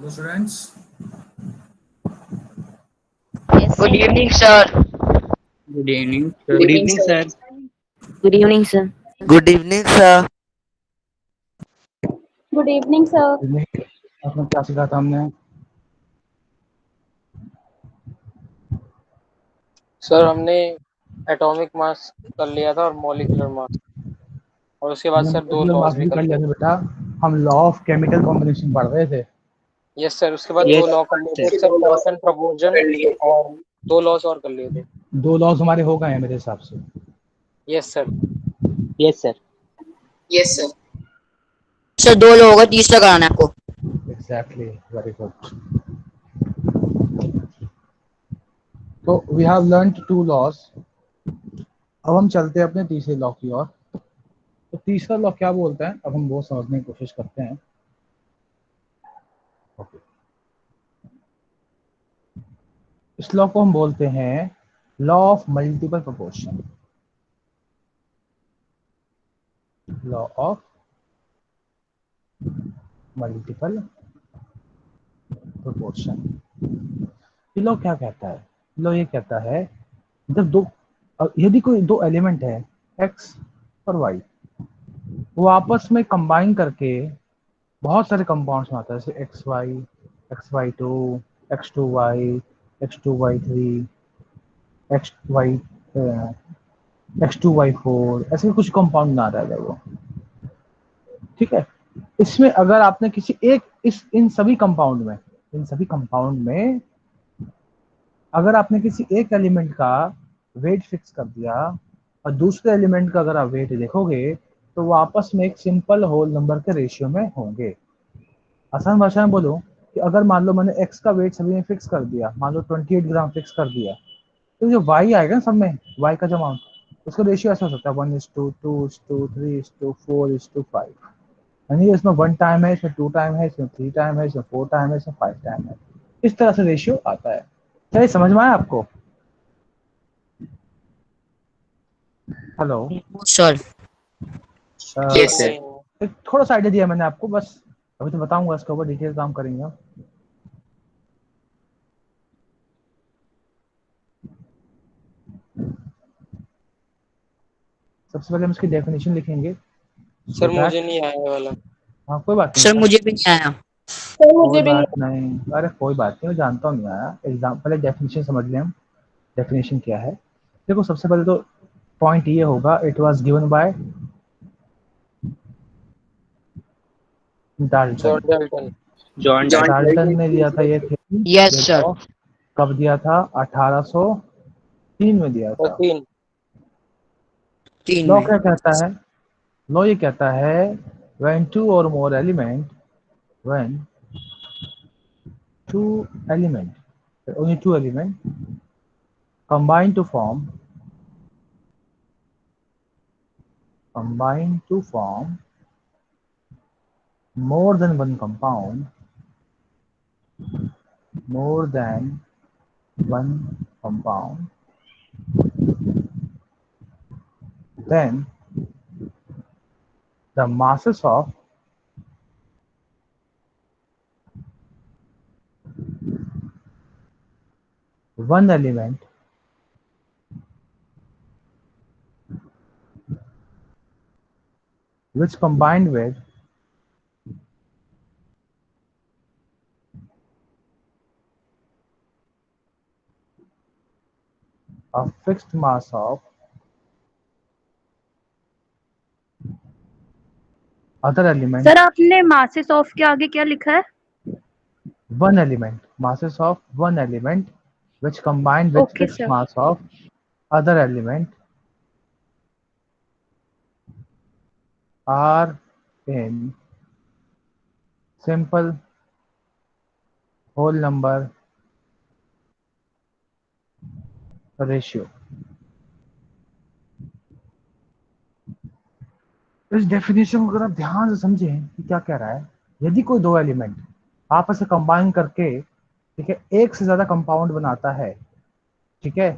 Hello students. Yes, Good sir. evening, sir. Good evening, Good sir. Good evening, evening, sir. sir. Good evening, sir. Good evening, sir. Good evening, sir. आपने क्या सीखा था हमने? Sir हमने atomic mass कर लिया था और मॉलिक्यूलर मास, और उसके बाद हमने सर दो मॉलिक्यूलर लॉज मास भी भी कर कर लिया लिए। था बेटा। हम लॉ ऑफ केमिकल कॉम्बिनेशन पढ़ रहे थे। यस सर, उसके बाद दो Yes, लॉ कर लिए थे sir. Sir, force and proportion, और दो लॉज और कर लिए थे। दो लॉज हमारे हो गए हैं मेरे हिसाब से। Yes sir. Yes, sir. Yes sir. Sir दो लोगों का तीसरा कराना है आपको। Exactly, very good. तो we have learned two laws. अब हम चलते हैं अपने तीसरे लॉ की ओर। तो तीसरा लॉ क्या बोलता है, अब हम वो समझने की कोशिश करते हैं। Okay. इस लॉ को हम बोलते हैं law of multiple proportion. Law of multiple proportion. ये लॉ क्या कहता है? लॉ ये कहता है जब यदि कोई दो एलिमेंट है x और y, वो आपस में कंबाइन करके बहुत सारे कंपाउंड्स में आता है, जैसे xy2, x2y, x2y3, xy x2y4, ऐसे कुछ कंपाउंड ना रह जाए वो। ठीक है। इसमें अगर आपने किसी एक इन सभी कंपाउंड में अगर आपने किसी एक एलिमेंट का वेट फिक्स कर दिया और दूसरे एलिमेंट का अगर आप वेट देखोगे तो वो आपस में एक सिंपल होल नंबर के रेशियो में होंगे। आसान भाषा में बोलूं कि अगर मान लो मैंने x का वेट सभी में फिक्स कर दिया, मान लो 28 ग्राम फिक्स कर दिया, तो जो y आएगा ना सब में, y का जो अमाउंट, उसका रेशियो ऐसा हो सकता है 1:2:3:4:5। यानी इसमें 1 टाइम है, इसमें 2 टाइम है, इसमें 3 टाइम है, इसमें 4 टाइम है, इसमें 5 टाइम है। इस तरह से रेशियो आता है। क्या ये समझ में आया आपको? Hello. Sir. Yes, sir sir. नहीं। थोड़ा सा आइडिया दिया मैंने आपको बस, अभी तो बताऊंगा, इसके ऊपर डिटेल काम करेंगे हम। सबसे पहले हम इसकी डेफिनेशन लिखेंगे सो सर मुझे दैट। नहीं आया ये वाला। हाँ कोई बात नहीं सर बेटा, मुझे भी नहीं आया। सर कोई मुझे भी नहीं। बात नहीं, अरे कोई बात नहीं, मैं जानता हूँ नहीं आया। एग्जाम पहले डेफिनेशन समझ लें हम। डेफिनेशन क्या है? देखो सबसे पहले तो पॉइंट ये होगा, it was given by Dalton. George Dalton. John Dalton. Dalton ने दिया था ये थ्योरी। यस ये सर। लॉ कब दिया था? 1803 में दिया और था। तीन। तीन लॉ में। क्या कहता है? लॉ ये कहता है when two or more element when two element only two element combine to form more than one compound, more than one compound, then the masses of one element which combined with a fixed mass of other element, sir आपने masses of के आगे क्या लिखा है? one element, masses of one element which combined with okay fixed sir. mass of other element are in simple whole number ratio। इस definition को अगर आप ध्यान से समझें कि क्या कह रहा है, यदि कोई दो एलिमेंट आपस में कंबाइन करके, ठीक है, एक से ज्यादा कंपाउंड बनाता है, ठीक है,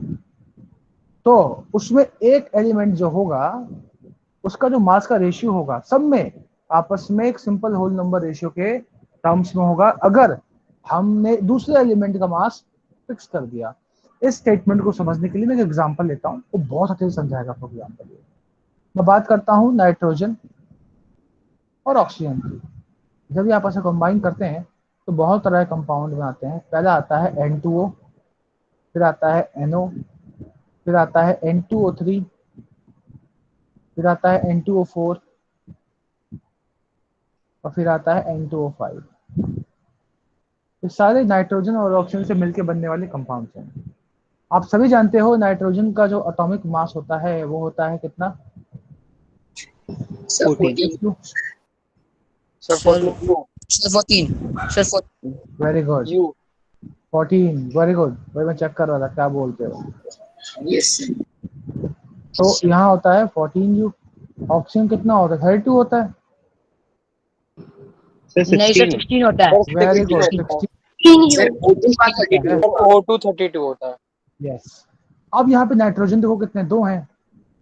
तो उसमें एक एलिमेंट जो होगा उसका जो मास का रेशियो होगा सब में आपस में एक सिंपल होल नंबर रेशियो के टर्म्स में होगा, अगर हमने दूसरे एलिमेंट का मास फिक्स कर दिया। इस स्टेटमेंट को समझने के लिए मैं एक एग्जांपल लेता हूँ, वो बहुत अच्छे से समझाएगा आपको एग्जांपल। मैं बात करता हूँ नाइट्रोजन और ऑक्सीजन की। जब ये आपस में कंबाइन करते हैं तो बहुत तरह के कंपाउंड बनाते हैं। पहला आता है N2O, फिर आता है NO, फिर आता है N2O3, फिर आता है N2O4 और फिर आता है N2O5। ये सारे नाइट्रोजन और ऑक्सीजन से मिलकर बनने वाले कंपाउंड्स हैं। आप सभी जानते हो नाइट्रोजन का जो एटॉमिक मास होता है वो होता है कितना? Sir 14। 14। Sir sir 42। Sir 14 sir 14। Very good, you. 14, very good भाई। मैं चेक कर रहा था क्या बोलते हो। Yes sir. तो यहाँ होता है 14U। ऑक्सीजन कितना होता है? 32 होता है। सर नहीं सर 16 है। 16 होता है। सर वेरी 16 गुड, होता है। 16 16U। सर 14 का होता है। 32। सर O2 32 होता है। यस। अब यहाँ पे नाइट्रोजन देखो कितने, दो हैं,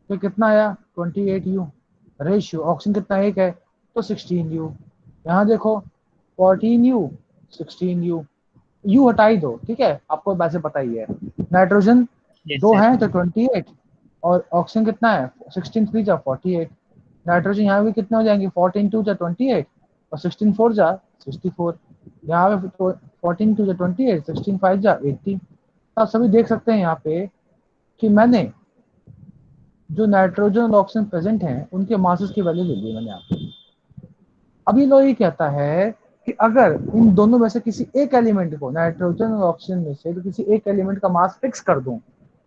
तो कितना आया? 28U। रेशियो ऑक्सीजन कितना, एक है, तो 16U। यहाँ देखो 14U, 16U। यू हटा ही दो, ठीक है, आपको वैसे पता ही है। नाइट्रोजन यस दो सर। हैं तो 28, और ऑक्सीजन कितना है? 16 3 जा 48। नाइट्रोजन यहाँ भी कितने हो जाएंगे? 14 2 जा 28 और 16 4 जा 64। यहाँ पे 14 2 जा 28, 16 5 जा 80। आप सभी देख सकते हैं यहाँ पे कि मैंने जो नाइट्रोजन और ऑक्सीजन प्रेजेंट हैं उनके मासेस की वैल्यू ले ली मैंने यहाँ पे। अभी लो ये कहता है कि अगर इन दोनों में से किसी एक एलिमेंट को, नाइट्रोजन और ऑक्सीजन में से तो किसी एक एलिमेंट का मास फिक्स कर दूं,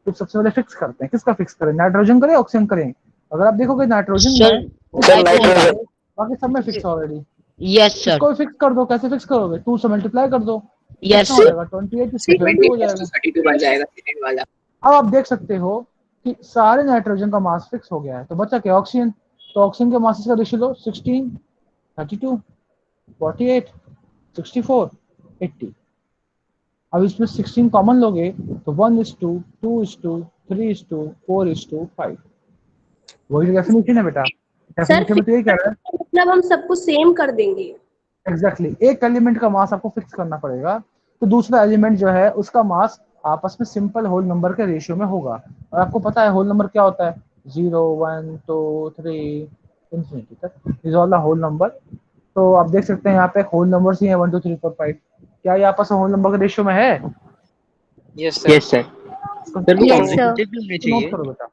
तो सबसे पहले फिक्स करते हैं। किसका फिक्स करें? नाइट्रोजन करें, ऑक्सीजन करें? अगर आप देखोगे नाइट्रोजन सर में फिक्स नाइट्रोजन का। बाकी सब में फिक्स ऑलरेडी। Yes sir. इसको भी फिक्स कर दो। कैसे फिक्स करोगे? 2 से मल्टीप्लाई कर दो, यस कितना हो जाएगा? 28 इसमें 32 हो जाएगा। 32 बन जाएगा सेकंड वाला। अब आप देख सकते हो कि सारे नाइट्रोजन का मास फिक्स हो गया है, तो बचा क्या? ऑक्सीजन। तो ऑक्सीजन के मासेस का रेशियो लो, 16 32 48 64 80। अब इसमें 16 कॉमन लोगे तो 1:2, 2:2, 3:4, 4:5। वही डेफिनेशन है बेटा। सर डेफिनेशन में तो यही फिक्स कह रहा है। मतलब हम सबको सेम कर देंगे। Exactly exactly। एक एलिमेंट का मास आपको फिक्स करना पड़ेगा, तो दूसरा एलिमेंट जो है उसका मास आपस में सिंपल होल नंबर के रेशियो में होगा। और आपको पता है होल नंबर क्या होता है? 0 1 2 3 इंफिनिटी तक is all the whole number. तो आप देख सकते हैं यहाँ पे होल नंबर ही है 1 2 3 4 5। क्या ये आपस में होल नंबर के रेशियो में है? Yes sir. Yes sir. Sir वो यस सर। कॉन्सेक्यूटिव भी होने तो नोट चाहिए। करो बेटा।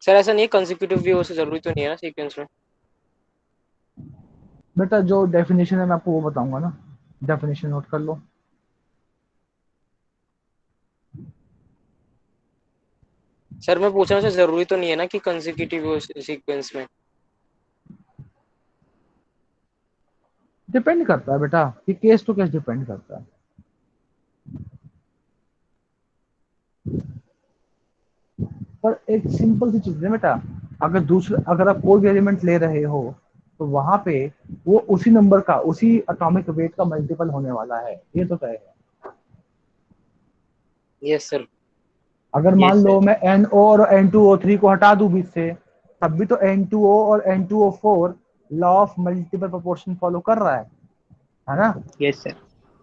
सर ऐसा नहीं है कंसेक्यूटिव भी हो, से जरूरी तो नहीं है ना सीक्वेंस में। बेटा जो डेफिनेशन है मैं आपको वो बताऊंगा ना। डेफिनेशन नोट कर लो। सर मैं पूछ रहा हूँ सर जरूरी तो नहीं है ना कि कंसेक्यूटिव हो सीक्वेंस में। डिपेंड करता है बेटा, कि केस टू केस डिपेंड करता है। पर एक सिंपल सी चीज है बेटा, अगर आप कोई भी एलिमेंट ले रहे हो तो वहां पे वो उसी नंबर का, उसी एटॉमिक वेट का मल्टीपल होने वाला है, ये तो तय है। Yes sir. अगर यस मान सर। लो मैं NO और N2O3 को हटा दूं बीच से, तब भी तो N2O और N2O4 law of multiple proportion follow कर रहा है ना? Yes sir.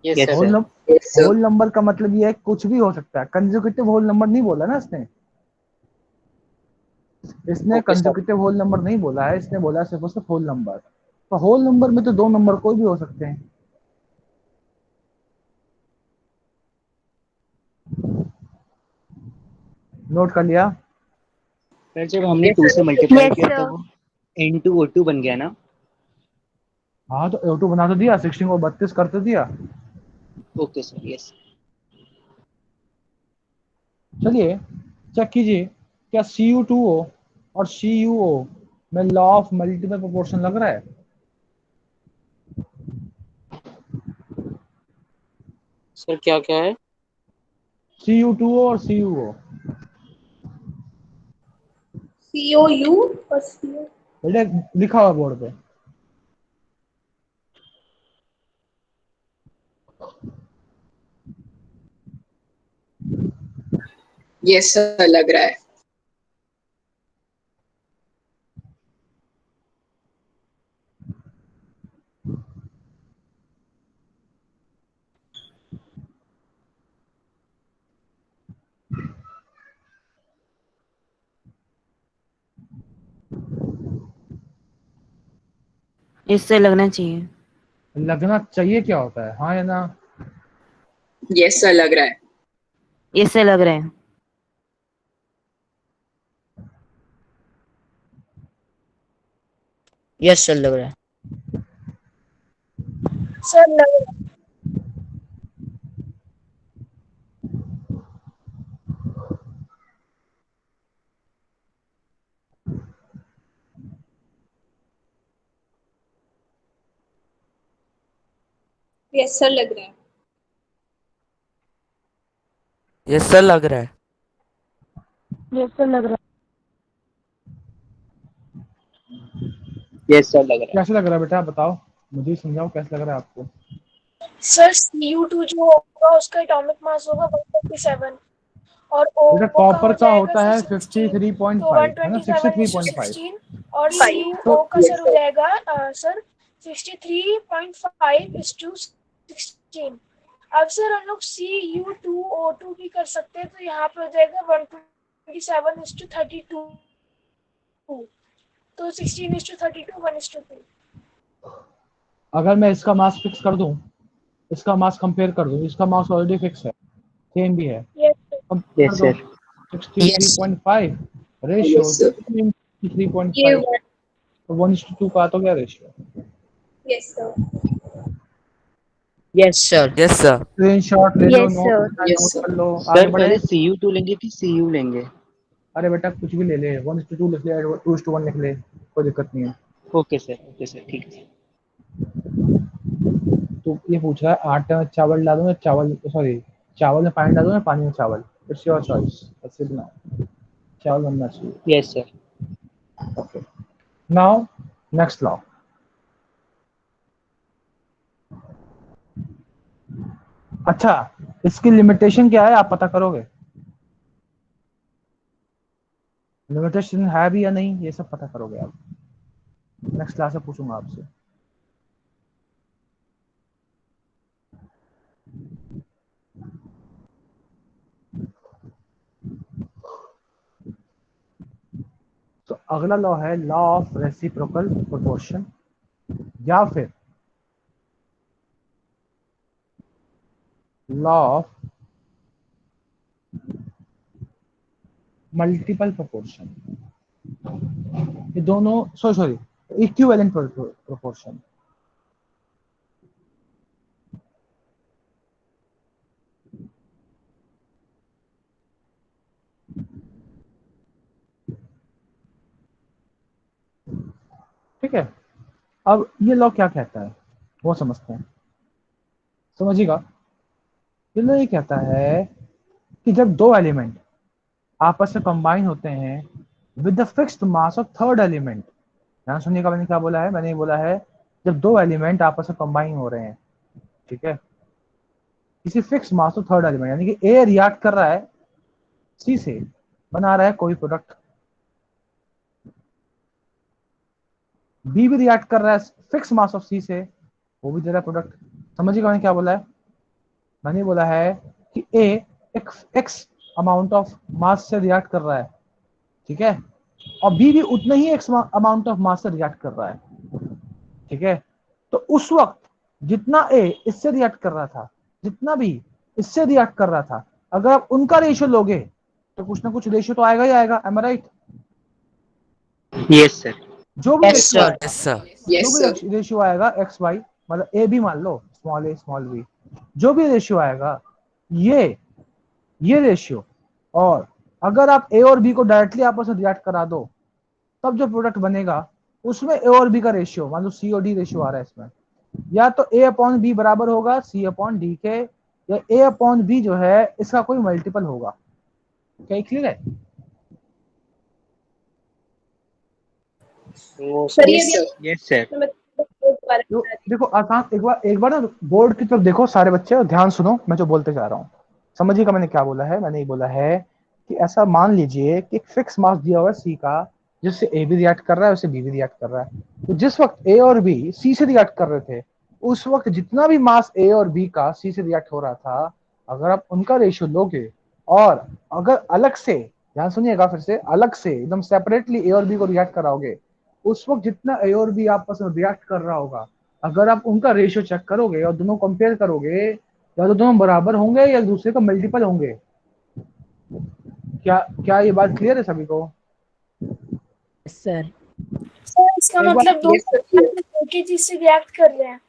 Yes yes sir. Whole sir. Number, whole number का मतलब ये है कुछ भी हो सकता है। कंसेक्यूटिव होल नंबर नहीं बोला ना इसने। इसने okay sir. Consecutive whole number नहीं बोला है, इसने बोला है सिर्फ और सिर्फ होल नंबर। तो होल नंबर में तो दो नंबर कोई भी हो सकते हैं। नोट कर लिया? सर जब हमने यस 2 से सर। मल्टीप्लाई यस किया तो सर। वो N2O2 बन गया ना। हाँ तो O2 बना तो दिया, 16 को 32 कर तो दिया। Okay sir. यस। चलिए चेक कीजिए, क्या CU2O और CuO में लॉ ऑफ मल्टीपल प्रोपोर्शन लग रहा है? सर क्या क्या है? CU2O और CuO। COU और CO। बेटा लिखा हुआ बोर्ड पे। यस सर लग रहा है। इससे लगना चाहिए। लगना चाहिए क्या होता है, हाँ या ना? यस सर लग रहा है। इससे लग रहा है। यस सर लग रहा है। सर लग यस सर लग रहा है। यस सर लग रहा है। इससे लग रहा यस सर लग रहा है। कैसे लग रहा है बेटा, बताओ मुझे, समझाओ कैसे लग रहा है आपको। सर Cu2 जो होगा उसका एटॉमिक मास होगा 137 और बेटा O का कॉपर हो का जाएगा होता सर है 16, तो 53.5, है ना, 127 is to 63.5। 16 और तो CO का सर हो जाएगा सर 63.5 is to 16। अब सर हम लोग Cu2O2 भी कर सकते हैं, तो यहाँ पे हो जाएगा 127 is to 32, तो 16 is to 32 1 is to 2। अगर मैं इसका मास फिक्स कर दूं, इसका मास कंपेयर कर दूं, इसका मास ऑलरेडी फिक्स है, सेम भी है, यस कंपेयर कर यस दो। सर। 63.5 ratio yes sir. 63.5, तो 1:2 का तो क्या ratio? Yes sir. Yes sir. Yes sir. Screenshot ले लो, Yes, note sir. Yes note sir. कर लो, आगे सर बढ़े। पहले Cu2 लेंगे कि Cu लेंगे? अरे बेटा कुछ भी ले ले, 1:2 लिख ले, 2:1 लिख ले, कोई दिक्कत नहीं है। ओके सर ठीक है। तो ये पूछ रहा है आटे में चावल डालूं या चावल, सॉरी, चावल में पानी डालूं या पानी में चावल, इट्स योर चॉइस, ऐसे बनाओ, चावल बनना चाहिए। Yes sir. Okay, now next law. अच्छा, इसकी लिमिटेशन क्या है आप पता करोगे? लिमिटेशन है भी या नहीं, ये सब पता करोगे आप, नेक्स्ट क्लास में पूछूंगा आपसे। तो अगला लॉ है लॉ ऑफ रेसिप्रोकल प्रोपोर्शन, या फिर लॉ ऑफ मल्टीपल प्रोपोर्शन। ये दोनों, सॉरी सॉरी, इक्विवेलेंट प्रोपोर्शन। ठीक है, अब ये लॉ क्या कहता है वो समझते हैं, समझिएगा। ये लॉ ये कहता है कि जब दो एलिमेंट आपस में कंबाइन होते हैं with the fixed mass of third element, ध्यान सुनिएगा मैंने क्या बोला है, मैंने बोला है जब दो एलिमेंट आपस में कंबाइन हो रहे हैं, ठीक है, किसी fix mass of third element, यानी कि ए रिएक्ट कर रहा है सी से, बना रहा है कोई प्रोडक्ट, बी भी रिएक्ट कर रहा है फिक्स मास ऑफ सी से, वो भी दे रहा है प्रोडक्ट। समझिएगा मैंने क्या बोला है, मैंने बोला है कि ए एक एक्स अमाउंट ऑफ मास से रिएक्ट कर रहा है, ठीक है, और बी भी उतना ही एक्स अमाउंट ऑफ मास से रिएक्ट कर रहा है, ठीक है। तो उस वक्त जितना ए इससे रिएक्ट कर रहा था, जितना बी इससे रिएक्ट कर रहा था, अगर आप उनका रेशियो लोगे तो कुछ ना कुछ रेशियो तो आएगा ही आएगा, एम आई राइट? Yes sir. जो भी यस रेशियो सर। आएगा, यस सर। जो यस भी सर। रेशियो आएगा एक्स वाई, मतलब ए बी मान लो, स्मॉल ए स्मॉल बी, जो भी रेशियो आएगा, ये रेशियो, और अगर आप ए और बी को डायरेक्टली आपस में रिएक्ट करा दो, तब जो प्रोडक्ट बनेगा उसमें ए और बी का रेशियो, मान लो सी और डी रेशियो आ रहा है इसमें, या तो ए अपॉन बी बराबर होगा सी अपॉन डी के, या ए अपॉन बी जो है इसका कोई मल्टीपल होगा। क्या क्लियर है? सर ये भी यस सर। देखो आसान, एक बार ना बोर्ड की तरफ देखो सारे बच्चे, और ध्यान सुनो मैं जो बोलते जा रहा हूँ, समझिएगा मैंने क्या बोला है। मैंने ये बोला है कि ऐसा मान लीजिए कि एक फिक्स मास दिया हुआ है सी का, जिससे ए भी रिएक्ट कर रहा है, उससे बी भी रिएक्ट कर रहा है। तो जिस वक्त ए और बी सी से रिएक्ट कर रहे थे, उस वक्त जितना भी मास ए और बी का सी से रिएक्ट हो रहा था, अगर आप उनका रेशियो लोगे, और अगर अलग से, ध्यान सुनिएगा फिर से, अलग से एकदम सेपरेटली ए और बी को रिएक्ट कराओगे, उस वक्त जितना ए और बी आपस में रिएक्ट कर रहा होगा, अगर आप उनका रेशियो चेक करोगे और दोनों कंपेयर करोगे, या तो दोनों बराबर होंगे या दूसरे का मल्टीपल होंगे। क्या क्या ये बात क्लियर है सभी को? सर सर इसका एक बार मतलब दो एक ही चीज से रिएक्ट कर रहे हैं।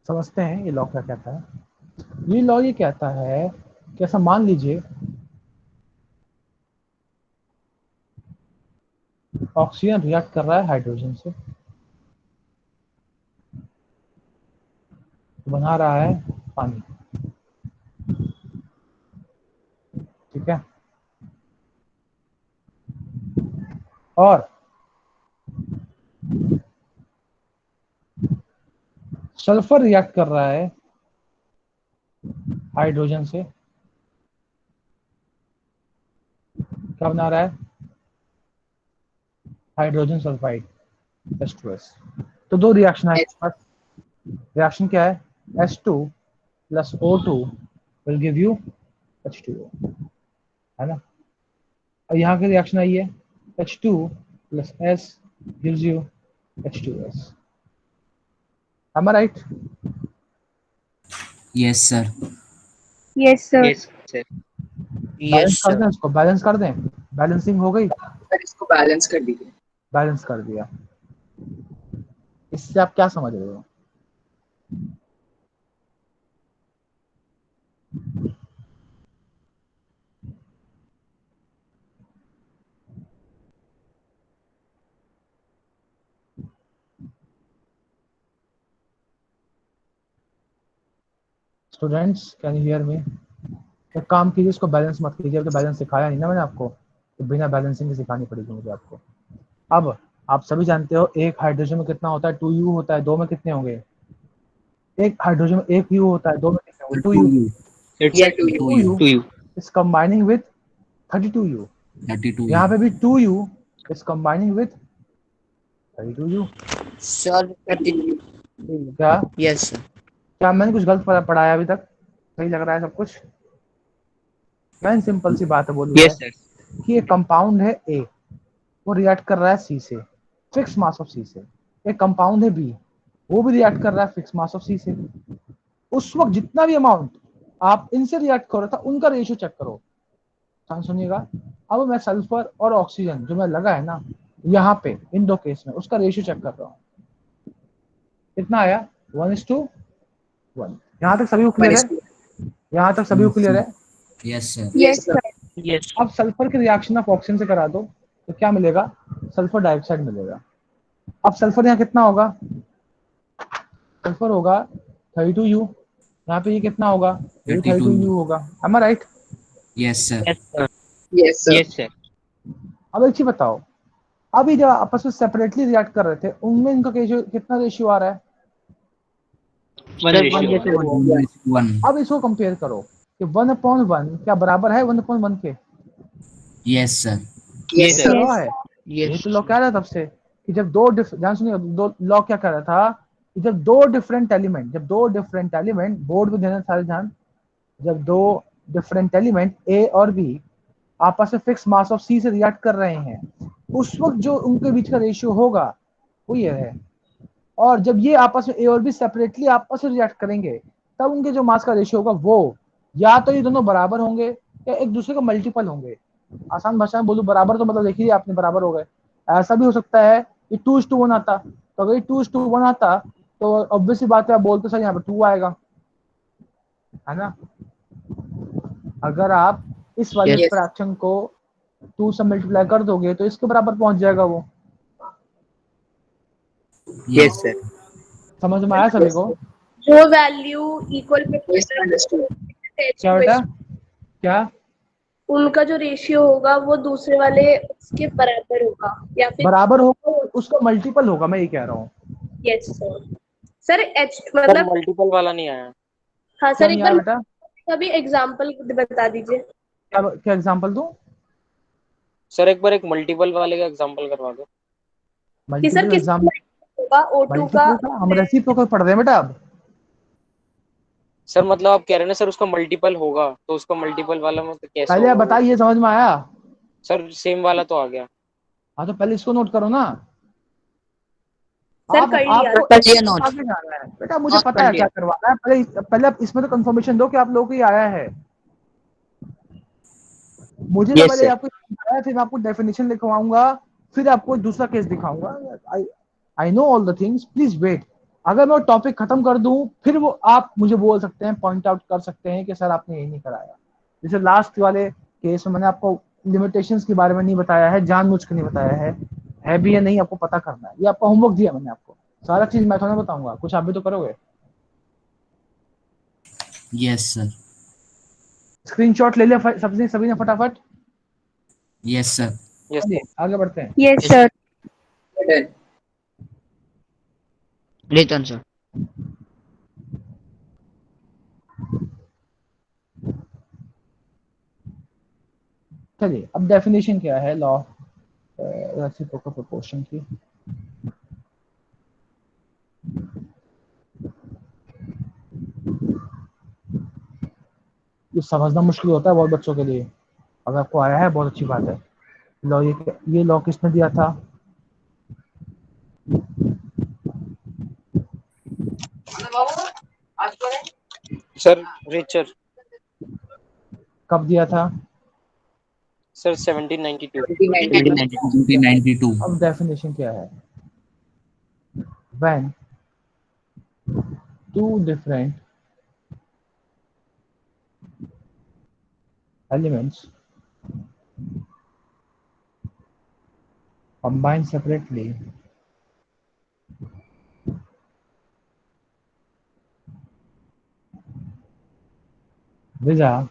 समझते हैं ये लॉ क्या कहता है? ये लॉ ये कहता है कि ऐसा मान लीजिए ऑक्सीजन रिएक्ट कर रहा है हाइड्रोजन से, तो बना रहा है पानी, ठीक है। और सल्फर रिएक्ट कर रहा है हाइड्रोजन से, क्या बना रहा है? Hydrogen sulphide H2S। तो दो रिएक्शन है आपके पास। रिएक्शन क्या है? H2 plus O2 will give you H2O, है ना। और यहाँ की रिएक्शन आई है H2 plus S gives you H2S। Am I right? Yes, sir. Yes sir yes sir. Balance कर दें इसको, बैलेंस कर दें। बैलेंसिंग हो गई, सर इसको बैलेंस कर दीजिए। बैलेंस कर दिया। इससे आप क्या समझ रहे हो? Students can you hear me? एक काम कीजिए, इसको बैलेंस मत कीजिए, तो बैलेंस सिखाया नहीं ना मैंने आपको, तो बिना बैलेंसिंग के सिखानी पड़ेगी मुझे आपको। अब आप सभी जानते हो एक हाइड्रोजन में कितना होता है? 2U होता है। दो में कितने होंगे? एक हाइड्रोजन में एक U होता है, दो में कितने होंगे? 2U। It's Yeah, to To you. you. 2U। Is combining with 32U। 32. यहाँ पे भी 2U is combining with 32U। Sir, continue. क्या Yes, sir. क्या मैंने कुछ गलत पढ़ाया अभी तक? सही लग रहा है सब कुछ? मैंने सिंपल सी बात बोली है यस सर। कि एक कंपाउंड है A, वो रिएक्ट कर रहा है C से, फिक्स मास ऑफ C से। एक कंपाउंड है B, वो भी रिएक्ट कर रहा है फिक्स मास ऑफ C से। उस वक्त जितना भी अमाउंट आप इनसे रिएक्ट कर रहा था, उनका रेशियो चेक करो। ध्यान सुनिएगा। अब मैं सल्फर और ऑक्सीजन जो मैं लगा है ना यहाँ पे इन दो केस में, उसका रेशियो चेक कर रहा हूँ। कितना आया? 1:1। यहाँ तक सभी को क्लियर है? यहाँ तक सभी को क्लियर है? Yes, sir. Yes, sir. Yes. अब सल्फर की रिएक्शन आप ऑक्सीजन से करा दो तो क्या मिलेगा? सल्फर डाइऑक्साइड मिलेगा। अब सल्फर यहाँ कितना होगा? सल्फर होगा 32U। यहाँ पे ये कितना होगा? ये 32U होगा। Am I right? Yes, sir. Yes sir. Yes, sir. Yes sir. अब एक चीज बताओ, अभी जब आपस में सेपरेटली रिएक्ट कर रहे थे, उनमें इनका कितना रेशियो आ रहा है? 1 रेशियो 1. अब इसको कंपेयर करो कि 1/1 क्या बराबर है 1/1 के? Yes, sir. Yes, ये sir. लॉ है। ये तो लॉ कह रहा था तब से कि जब ध्यान सुनिए, दो लॉ क्या कह रहा था कि जब दो डिफरेंट एलिमेंट बोर्ड पे देना सारे ध्यान, जब दो डिफरेंट एलिमेंट ए और बी आपस में फिक्स मास ऑफ सी से रिएक्ट कर रहे हैं, उस वक्त जो उनके बीच का रेशियो होगा वो ये है। और जब ये आपस में ए और बी सेपरेटली आपस में रिएक्ट करेंगे, तब उनके जो मास का रेशियो होगा वो या तो ये दोनों बराबर होंगे या एक दूसरे का मल्टीपल होंगे। आसान भाषा में बोलूं, बराबर तो मतलब देखिए आपने बराबर हो गए। ऐसा भी हो सकता है कि 2:1 आता, तो अगर 2:1 आता तो ऑब्वियसली बात है, आप बोलते सर यहाँ पे 2 आएगा, है ना। अगर आप इस वाले Yes. फ्रैक्शन को 2 से मल्टीप्लाई कर दोगे तो इसके बराबर पहुंच जाएगा वो। Yes sir. समझ में आया सभी को? जो वैल्यू इक्वल Yes, understood. क्या बेटा? क्या उनका जो रेशियो होगा वो दूसरे वाले उसके बराबर होगा या फिर बराबर होगा? उसका मल्टीपल होगा, मैं ये कह रहा हूँ। Yes sir. Sir H sir मतलब मल्टीपल वाला नहीं आया। हाँ क्या सर, नहीं एक आया बार बेटा? कभी एग्जांपल बता दीजिए। क्या क्या एग्जांपल दूं? सर एक बार एक मल्टीपल वाले का एग्जांपल करवा दो। कि सर मल्टीपल किस एग्जाम, होगा O2 का। मल्टीपल का हम रेसिप्रोकल पढ़ रहे हैं बेटा अब। सर मतलब आप कह रहे हैं ना सर उसका मल्टीपल होगा, तो उसका मल्टीपल वाला में तो कैसे पहले आप होगा वो? बताइए, समझ में आया? सर सेम वाला तो आ गया। हाँ तो पहले इसको नोट करो ना। सर आप कर लिया। आपको कर एक लिया स्टेप नोट। आगे जाना है बेटा, मुझे नोट पता कर है क्या लिया। करवाना है। पहले पहले आप इसमें तो कंफर्मेशन दो कि आप लोगों को ये आया है। मुझे तो Yes, पहले sir. आपको आया, फिर मैं आपको डेफिनेशन लिखवाऊंगा, फिर आपको दूसरा केस दिखाऊंगा। I I know all the things, please wait. अगर मैं टॉपिक खत्म कर दूं, फिर वो आप मुझे बोल सकते हैं, पॉइंट आउट कर सकते हैं कि सर आपने यही नहीं कराया। जैसे लास्ट वाले केस में मैंने आपको लिमिटेशंस के बारे में नहीं बताया है, जानबूझ के नहीं बताया है भी या नहीं आपको पता करना है। ये आपका होमवर्क दिया मैंने आपको, सारा चीज मैं थोड़ा बताऊंगा, कुछ आप भी तो करोगे। Yes, sir. स्क्रीनशॉट ले लिया सबसे सभी ने फटाफट? Yes, sir. यस चलिए सर। आगे बढ़ते हैं। Yes Yes, sir. Return sir. चलिए अब डेफिनेशन क्या है लॉ रेसिप्रोकल प्रोपोर्शन की। ये समझना मुश्किल होता है बहुत बच्चों के लिए। अगर आपको आया है बहुत अच्छी बात है। लॉ ये लॉ किसने दिया था? Sir Richter. कब दिया था? सर 1792। 1792. अब डेफिनेशन क्या है? When two different elements combine separately with a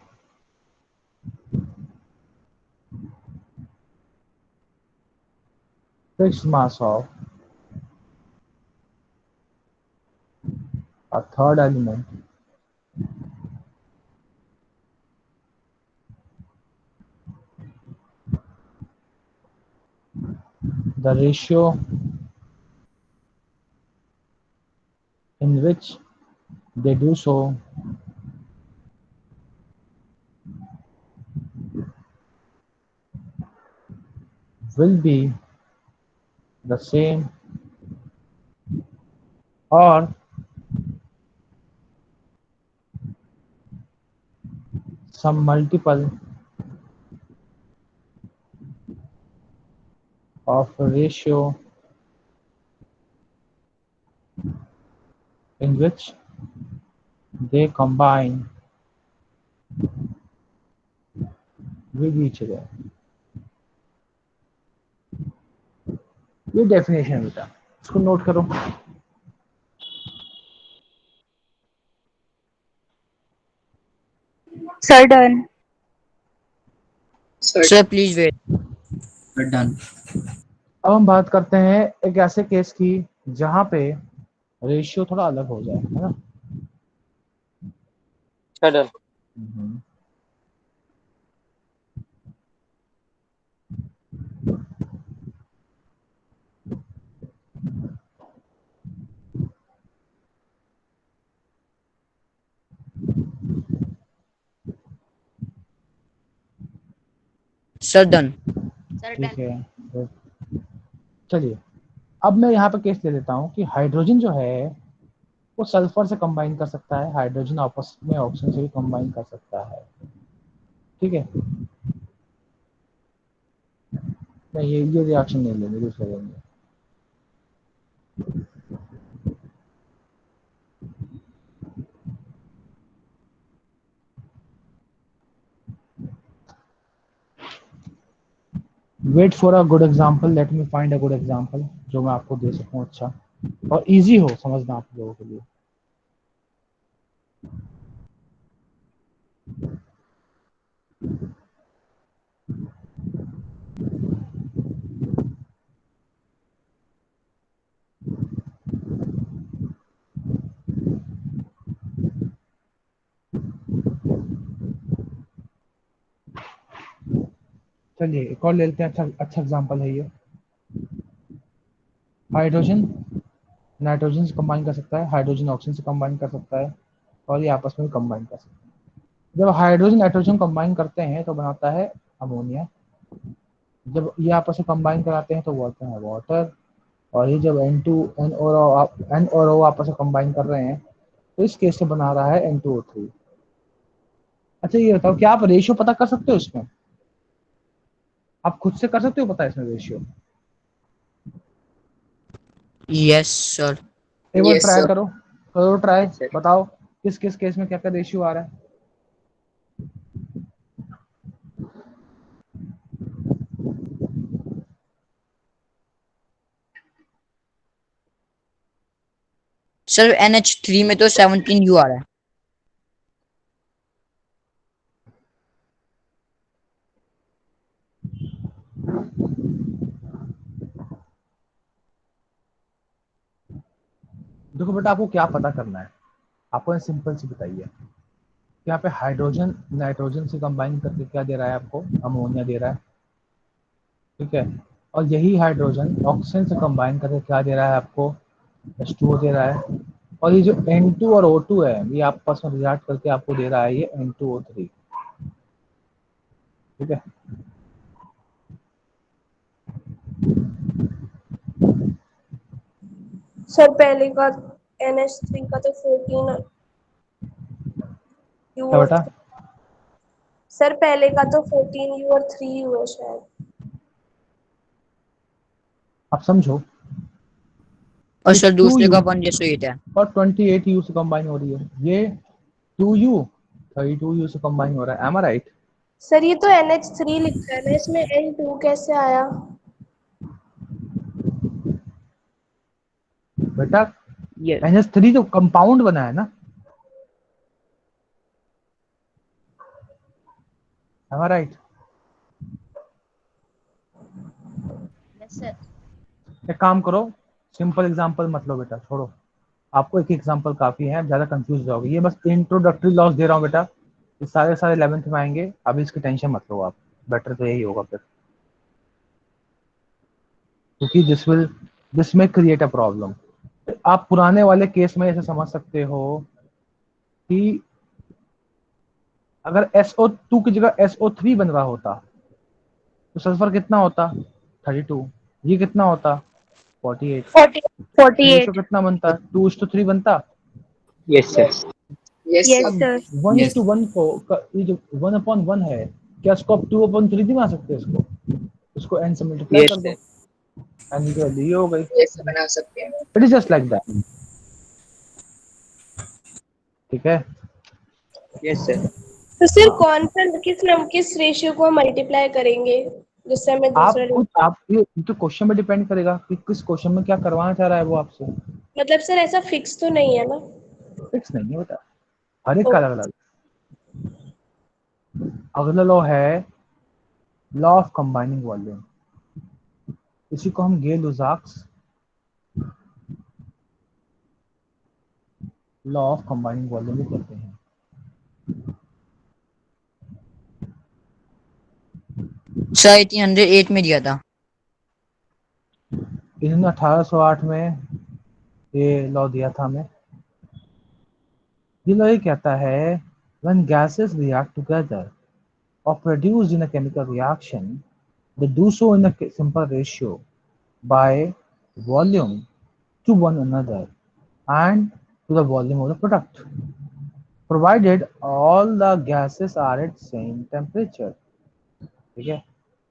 fixed mass of a third element, the ratio in which they do so will be the same or some multiple of a ratio in which they combine with each other। ये definition है बेटा, इसको note करो। Sir done. Sir please wait. We're done. अब हम बात करते हैं एक ऐसे केस की जहां पे रेशियो थोड़ा अलग हो जाए, है ना। डन। Sir done. ठीक है, तो चलिए अब मैं यहाँ पे केस ले लेता हूँ कि हाइड्रोजन जो है वो सल्फर से कंबाइन कर सकता है, हाइड्रोजन आपस में ऑक्सीजन से भी कंबाइन कर सकता है। ठीक है, नहीं ये रिएक्शन नहीं लेंगे, दूसरे लेंगे। Wait for a good example, let me find a good example जो मैं आपको दे सकूं अच्छा और इजी हो समझना आप लोगों के लिए। चलिए एक और ले लेते हैं, अच्छा एग्जांपल है ये। हाइड्रोजन नाइट्रोजन से कंबाइन कर सकता है, हाइड्रोजन ऑक्सीजन से कंबाइन कर सकता है, और ये आपस में कंबाइन कर सकते हैं। जब हाइड्रोजन नाइट्रोजन कंबाइन करते हैं तो बनाता है अमोनिया। जब ये आपस में कंबाइन कराते हैं तो बोलते हैं वाटर। और ये जब N और O आपस में कंबाइन कर रहे हैं तो इस केस से बना रहा है N2O3। अच्छा ये बताओ, क्या आप रेशियो पता कर सकते हो इसमें? आप खुद से कर सकते हो पता है इसमें रेशियो? Yes sir. एक बार ट्राई करो, करो ट्राई, Yes, sir. बताओ किस किस केस में क्या क्या रेशियो आ रहा है। सर NH3 में तो 17U आ रहा है। देखो बेटा, आपको क्या पता करना है, आपको सिंपल सी बताइए। यहाँ पे हाइड्रोजन नाइट्रोजन से कंबाइन करके क्या दे रहा है आपको? अमोनिया दे रहा है, ठीक है। और यही हाइड्रोजन ऑक्सीजन से कंबाइन करके क्या दे रहा है आपको? H2O दे रहा है। और ये जो N2 और O2 है, ये आपस में रिएक्ट करके आपको दे रहा है ये N2O3, ठीक है। सर पहले का NH3 का तो 14 यू क्या और बेटा? सर पहले का तो 14 यू और 3 यू है शायद। आप समझो, और ये सर टू दूसरे यू का 1:8 है। और 28U से कंबाइन हो रही है, ये 2U 32U से कंबाइन हो रहा है। एम आई राइट? सर ये तो NH3 लिखा है ना, इसमें N2 कैसे आया? बेटा Yes. NH3 तो कंपाउंड बना है ना, एम आई राइट? एक काम करो, सिंपल एग्जांपल मत लो बेटा, छोड़ो। आपको एक एग्जांपल काफी है, ज्यादा कंफ्यूज जाओगे। ये बस इंट्रोडक्टरी लॉस दे रहा हूँ बेटा, ये सारे सारे 11th में आएंगे, अभी इसकी टेंशन मत लो आप। बेटर तो यही होगा फिर, क्योंकि दिस में क्रिएट अ प्रॉब्लम। आप पुराने वाले केस में ऐसे समझ सकते हो कि अगर SO2 की जगह SO3 बन रहा होता तो सल्फर कितना होता? 32। ये कितना होता? 48। 48। रेशो कितना बनता? 2:3 बनता। Yes, sir. यस अब सर। 1:1 को ये जो 1/1 है, क्या इसको आप 2/3 नहीं बना सकते? इसको n से मल्टीप्लाई Yes, कर दो, sir. n की वैल्यू ये हो गई। ऐसे बना सकते हैं। It is just like that, ठीक है। Yes, sir. तो सर कौन सा किस रेशियो को मल्टीप्लाई करेंगे जिससे हमें दूसरा आप खुद आप ये तो क्वेश्चन पे डिपेंड करेगा कि किस क्वेश्चन में क्या करवाना चाह रहा है वो आपसे। मतलब सर ऐसा फिक्स तो नहीं है ना? फिक्स नहीं है बेटा, हर एक का अलग ओके। अलग। अगला लॉ है लॉ ऑफ कंबाइनिंग वॉल्यूम, इसी को हम गेल-लुसाक्स लॉ ऑफ कंबाइनिंग वॉल्यूम भी कहते हैं। सर 1808 में दिया था। इन्होंने 1808 में ये लॉ दिया था हमें। ये लॉ ये कहता है when gases react together or produced in a chemical reaction, they do so in a simple ratio by volume to one another and to the volume of the product, provided all the gases are at same temperature। ठीक है,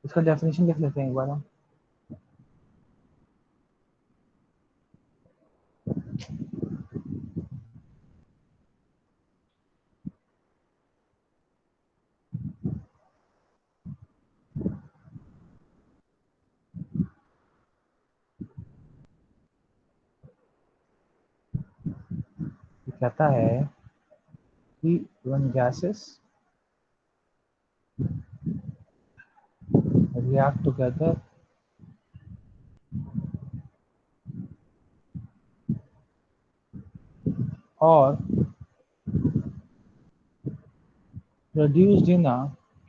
इसका definition देख लेते हैं एक बार हम। ये कहता है कि when gases react together or produced in a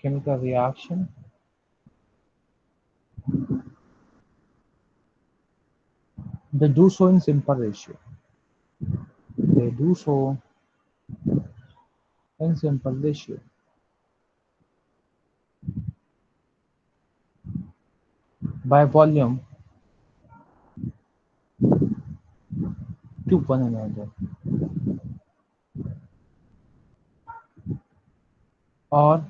chemical reaction they do so in simple ratio. They do so in simple ratio. By volume to one another, or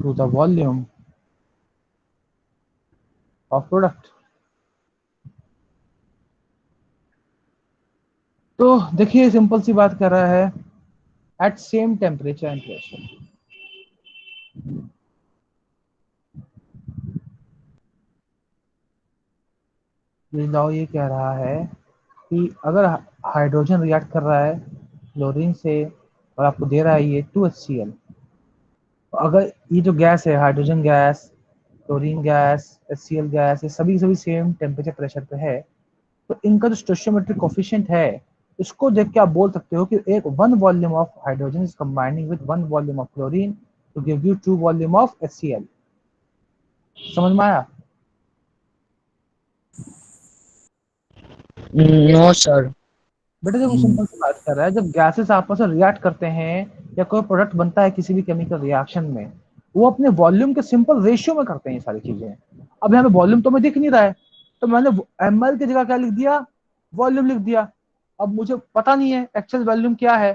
to the volume of product. तो देखिए simple सी बात कर रहा है, at same temperature and pressure. ये law ये कह रहा है कि अगर हाइड्रोजन रिएक्ट कर रहा है क्लोरीन से और आपको दे रहा है ये 2HCl, अगर ये जो गैस है hydrogen gas, chlorine gas, HCl gas, ये सभी सभी सेम टेम्परेचर प्रेशर पे है, तो इनका जो स्टोइचियोमेट्रिक कोफिशिएंट है इसको देख के आप बोल सकते हो कि एक 1 volume of hydrogen is combining with 1 volume of chlorine to give you 2 volume of HCl। समझ में आया? No sir. बेटा देखो सिंपल सी बात कर रहा है, जब गैसेस आपस में रिएक्ट करते हैं या कोई प्रोडक्ट बनता है किसी भी केमिकल रिएक्शन में, वो अपने वॉल्यूम के सिंपल रेशियो में करते हैं ये सारी चीजें। अब यहाँ पे वॉल्यूम तो हमें दिख नहीं रहा है, तो मैंने ml की जगह क्या लिख दिया, वॉल्यूम लिख दिया। अब मुझे पता नहीं है एक्चुअल वॉल्यूम क्या है,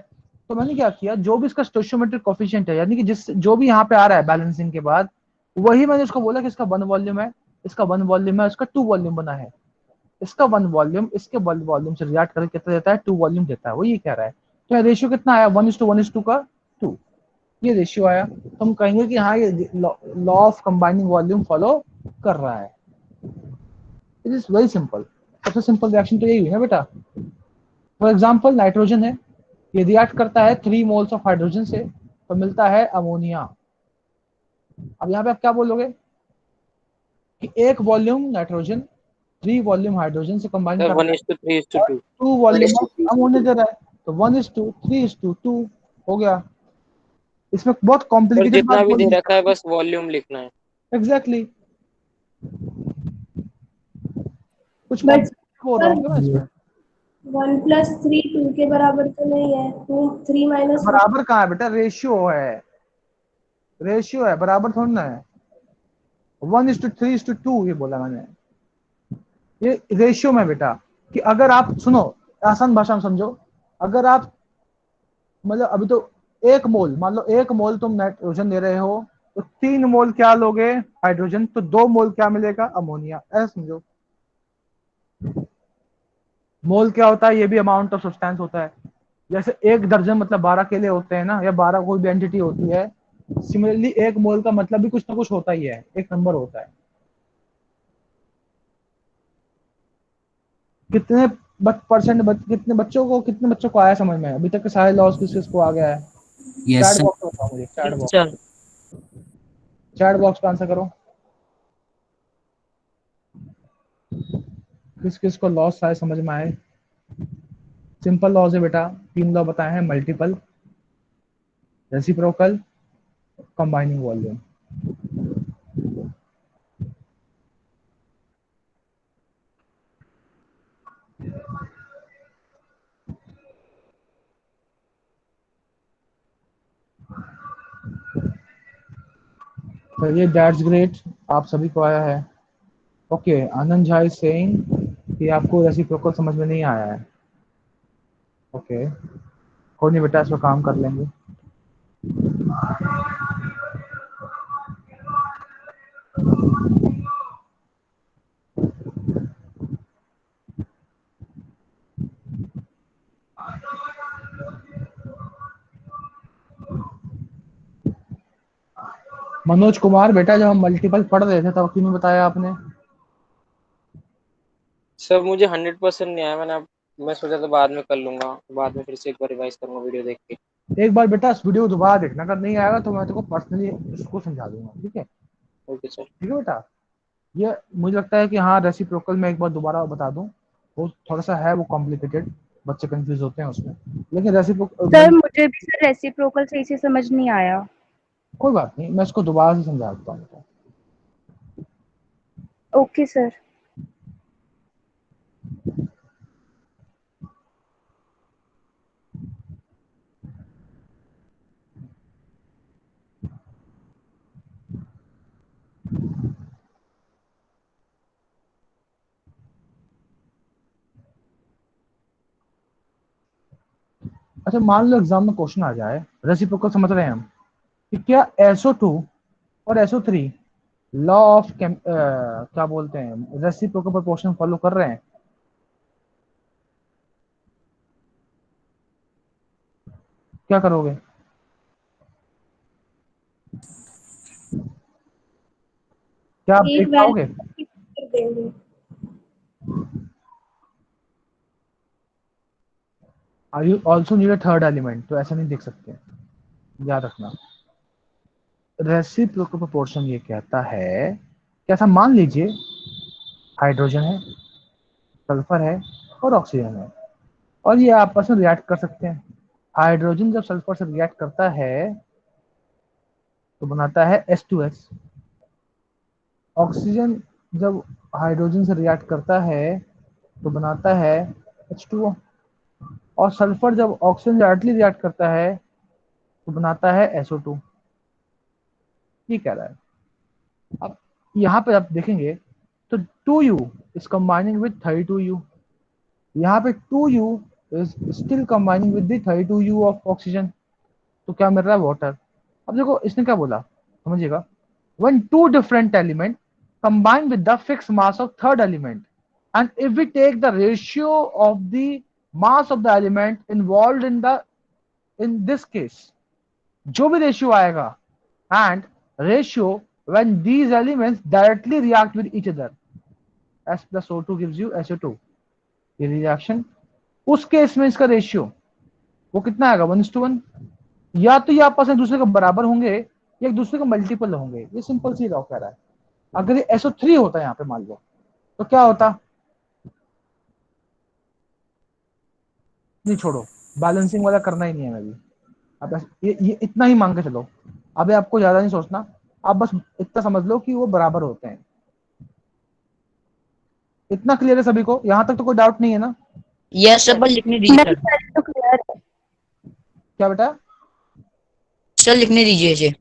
तो मैंने क्या किया, जो भी इसका स्टोइचियोमेट्रिक कोफिशिएंट है, यानी कि जिस जो भी यहाँ पे आ रहा है बैलेंसिंग के बाद, वही मैंने उसको बोला कि इसका 1 वॉल्यूम है, इसका 1 वॉल्यूम है, इसका 2 वॉल्यूम बना है। इसका 1 वॉल्यूम इसके 1 वॉल्यूम से रिएक्ट करके कितना देता है, 2 वॉल्यूम देता है, वो ये कह रहा है। तो ये रेशियो कितना आया, 1:1:2 का 2, ये रेशियो आया। तो हम कहेंगे कि हाँ ये law of combining volume follow कर रहा है। It is very simple. सबसे सिंपल रिएक्शन तो यही हुई ना बेटा। फॉर एग्जाम्पल नाइट्रोजन है, ये रिएक्ट करता है 3 मोल्स ऑफ हाइड्रोजन से, तो मिलता है अमोनिया। अब यहाँ पे आप क्या बोलोगे कि 1 वॉल्यूम नाइट्रोजन 3 वॉल्यूम हाइड्रोजन से कंबाइन कर 1:3:2 2 वॉल्यूम ऑफ अमोनिया दे रहा है, तो 1:3:2 हो गया। इसमें बहुत और कॉम्प्लिकेटेड जितना बात भी दे बोली। रखा है बस वॉल्यूम लिखना है। एग्जैक्टली कुछ बट हो रहा होगा ना इसमें। 1+3 2 के बराबर तो नहीं है, 3 - 1। बराबर कहाँ है बेटा, रेशियो है, रेशियो है, बराबर थोड़ी ना है। 1:3:2 ये बोला मैंने, ये रेशियो में बेटा। कि अगर आप सुनो, आसान भाषा में समझो, अगर आप मतलब अभी तो 1 मोल, मान लो 1 मोल तुम नाइट्रोजन दे रहे हो, तो 3 मोल क्या लोगे हाइड्रोजन, तो 2 मोल क्या मिलेगा, अमोनिया। ऐसा समझो। मोल क्या होता है, ये भी अमाउंट ऑफ सब्सटेंस होता है। जैसे 1 दर्जन मतलब 12 केले होते हैं ना, या 12 कोई भी एंटिटी होती है, सिमिलरली 1 मोल का मतलब भी कुछ ना कुछ होता ही है, एक नंबर होता है। कितने कितने बच्चों को आया समझ में, अभी तक के सारे लॉस किसको आ गया है? Yes, chat sir. बॉक्स में बताओ मुझे, chat box, sir chat box पे आंसर करो। किस किस को लॉस सारे समझ में आए? सिंपल लॉस है बेटा, 3 लॉ बताए हैं, मल्टीपल, रेसिप्रोकल, कंबाइनिंग वॉल्यूम। चलिए दैट्स ग्रेट, आप सभी को आया है। Okay, Anand Jha is saying कि आपको रेसिप्रोकल समझ में नहीं आया है। ओके, कोई नहीं बेटा, इस पर काम कर लेंगे। मनोज कुमार बेटा, जब हम मल्टीपल पढ़ रहे थे तब क्यों नहीं बताया आपने? सर मुझे 100% नहीं आया, मैं सोचा था बाद में कर लूंगा, बाद में फिर से एक बार रिवाइज करूंगा वीडियो देख के। एक बार बेटा इस वीडियो को दोबारा देखना, अगर नहीं आएगा तो मैं तेरे को पर्सनली उसको समझा दूंगा, ठीक है? Okay sir. ठीक है बेटा, ये मुझे लगता है कि हाँ रेसिप्रोकल में एक बार दोबारा बता दूं, वो थोड़ा सा है वो कॉम्प्लिकेटेड, बच्चे कंफ्यूज होते हैं उसमें, लेकिन रेसिप्रोकल सर मुझे भी सर रेसिप्रोकल सही से समझ नहीं आया। कोई बात नहीं, मैं इसको दोबारा से समझा देता हूँ। Okay sir. अच्छा, मान लो एग्जाम में क्वेश्चन आ जाए, रेसिप्रोकल समझ रहे हैं हम, कि क्या SO2 और SO3 लॉ ऑफ क्या बोलते हैं, रेसिप्रोकल प्रोपोर्शन फॉलो कर रहे हैं? क्या करोगे? क्या आप एक देख पाओगे? वैल्यू कर देंगे। Are you also need a third element? तो ऐसा नहीं देख सकते, याद रखना। रेसिप्रोकल प्रोपोर्शन ये कहता है कि ऐसा मान लीजिए हाइड्रोजन है, सल्फर है और ऑक्सीजन है, और ये आपस में रिएक्ट कर सकते हैं। हाइड्रोजन जब सल्फर से रिएक्ट करता है तो बनाता है H2S। ऑक्सीजन जब हाइड्रोजन से रिएक्ट करता है तो बनाता है H2O। और सल्फर जब ऑक्सीजन डायरेक्टली रिएक्ट करता है तो बनाता है SO2। ये कह रहा है। अब यहाँ पे आप देखेंगे तो 2U is combining with 32U। यहाँ पे 2U is still combining with the 32U of oxygen. तो क्या मिल रहा है? वाटर। अब देखो इसने क्या बोला, समझिएगा। when two different element combine with the fixed mass of third element, and if we take the ratio of the mass of the element involved in this case, जो भी रेशियो आएगा, and ratio when these elements directly react with each other, S plus O2 gives you SO2, ये reaction, उस case में इसका ratio वो कितना आएगा? 1:1। या तो ये आपस में दूसरे के बराबर होंगे या एक दूसरे के मल्टीपल होंगे। ये सिंपल सी लॉ कह रहा है। अगर ये SO3 होता है यहाँ पे मान लो, तो क्या होता? नहीं छोड़ो, बैलेंसिंग वाला करना ही नहीं है अभी। अब ये इतना ही मान के चलो, अभी आपको ज्यादा नहीं सोचना। आप बस इतना समझ लो कि वो बराबर होते हैं। इतना क्लियर है सभी को? यहाँ तक तो कोई डाउट नहीं है ना? यस सर, पर लिखने दीजिए नहीं सर। सर, तो क्लियर है। क्या बेटा? सर लिखने दीजिए इसे।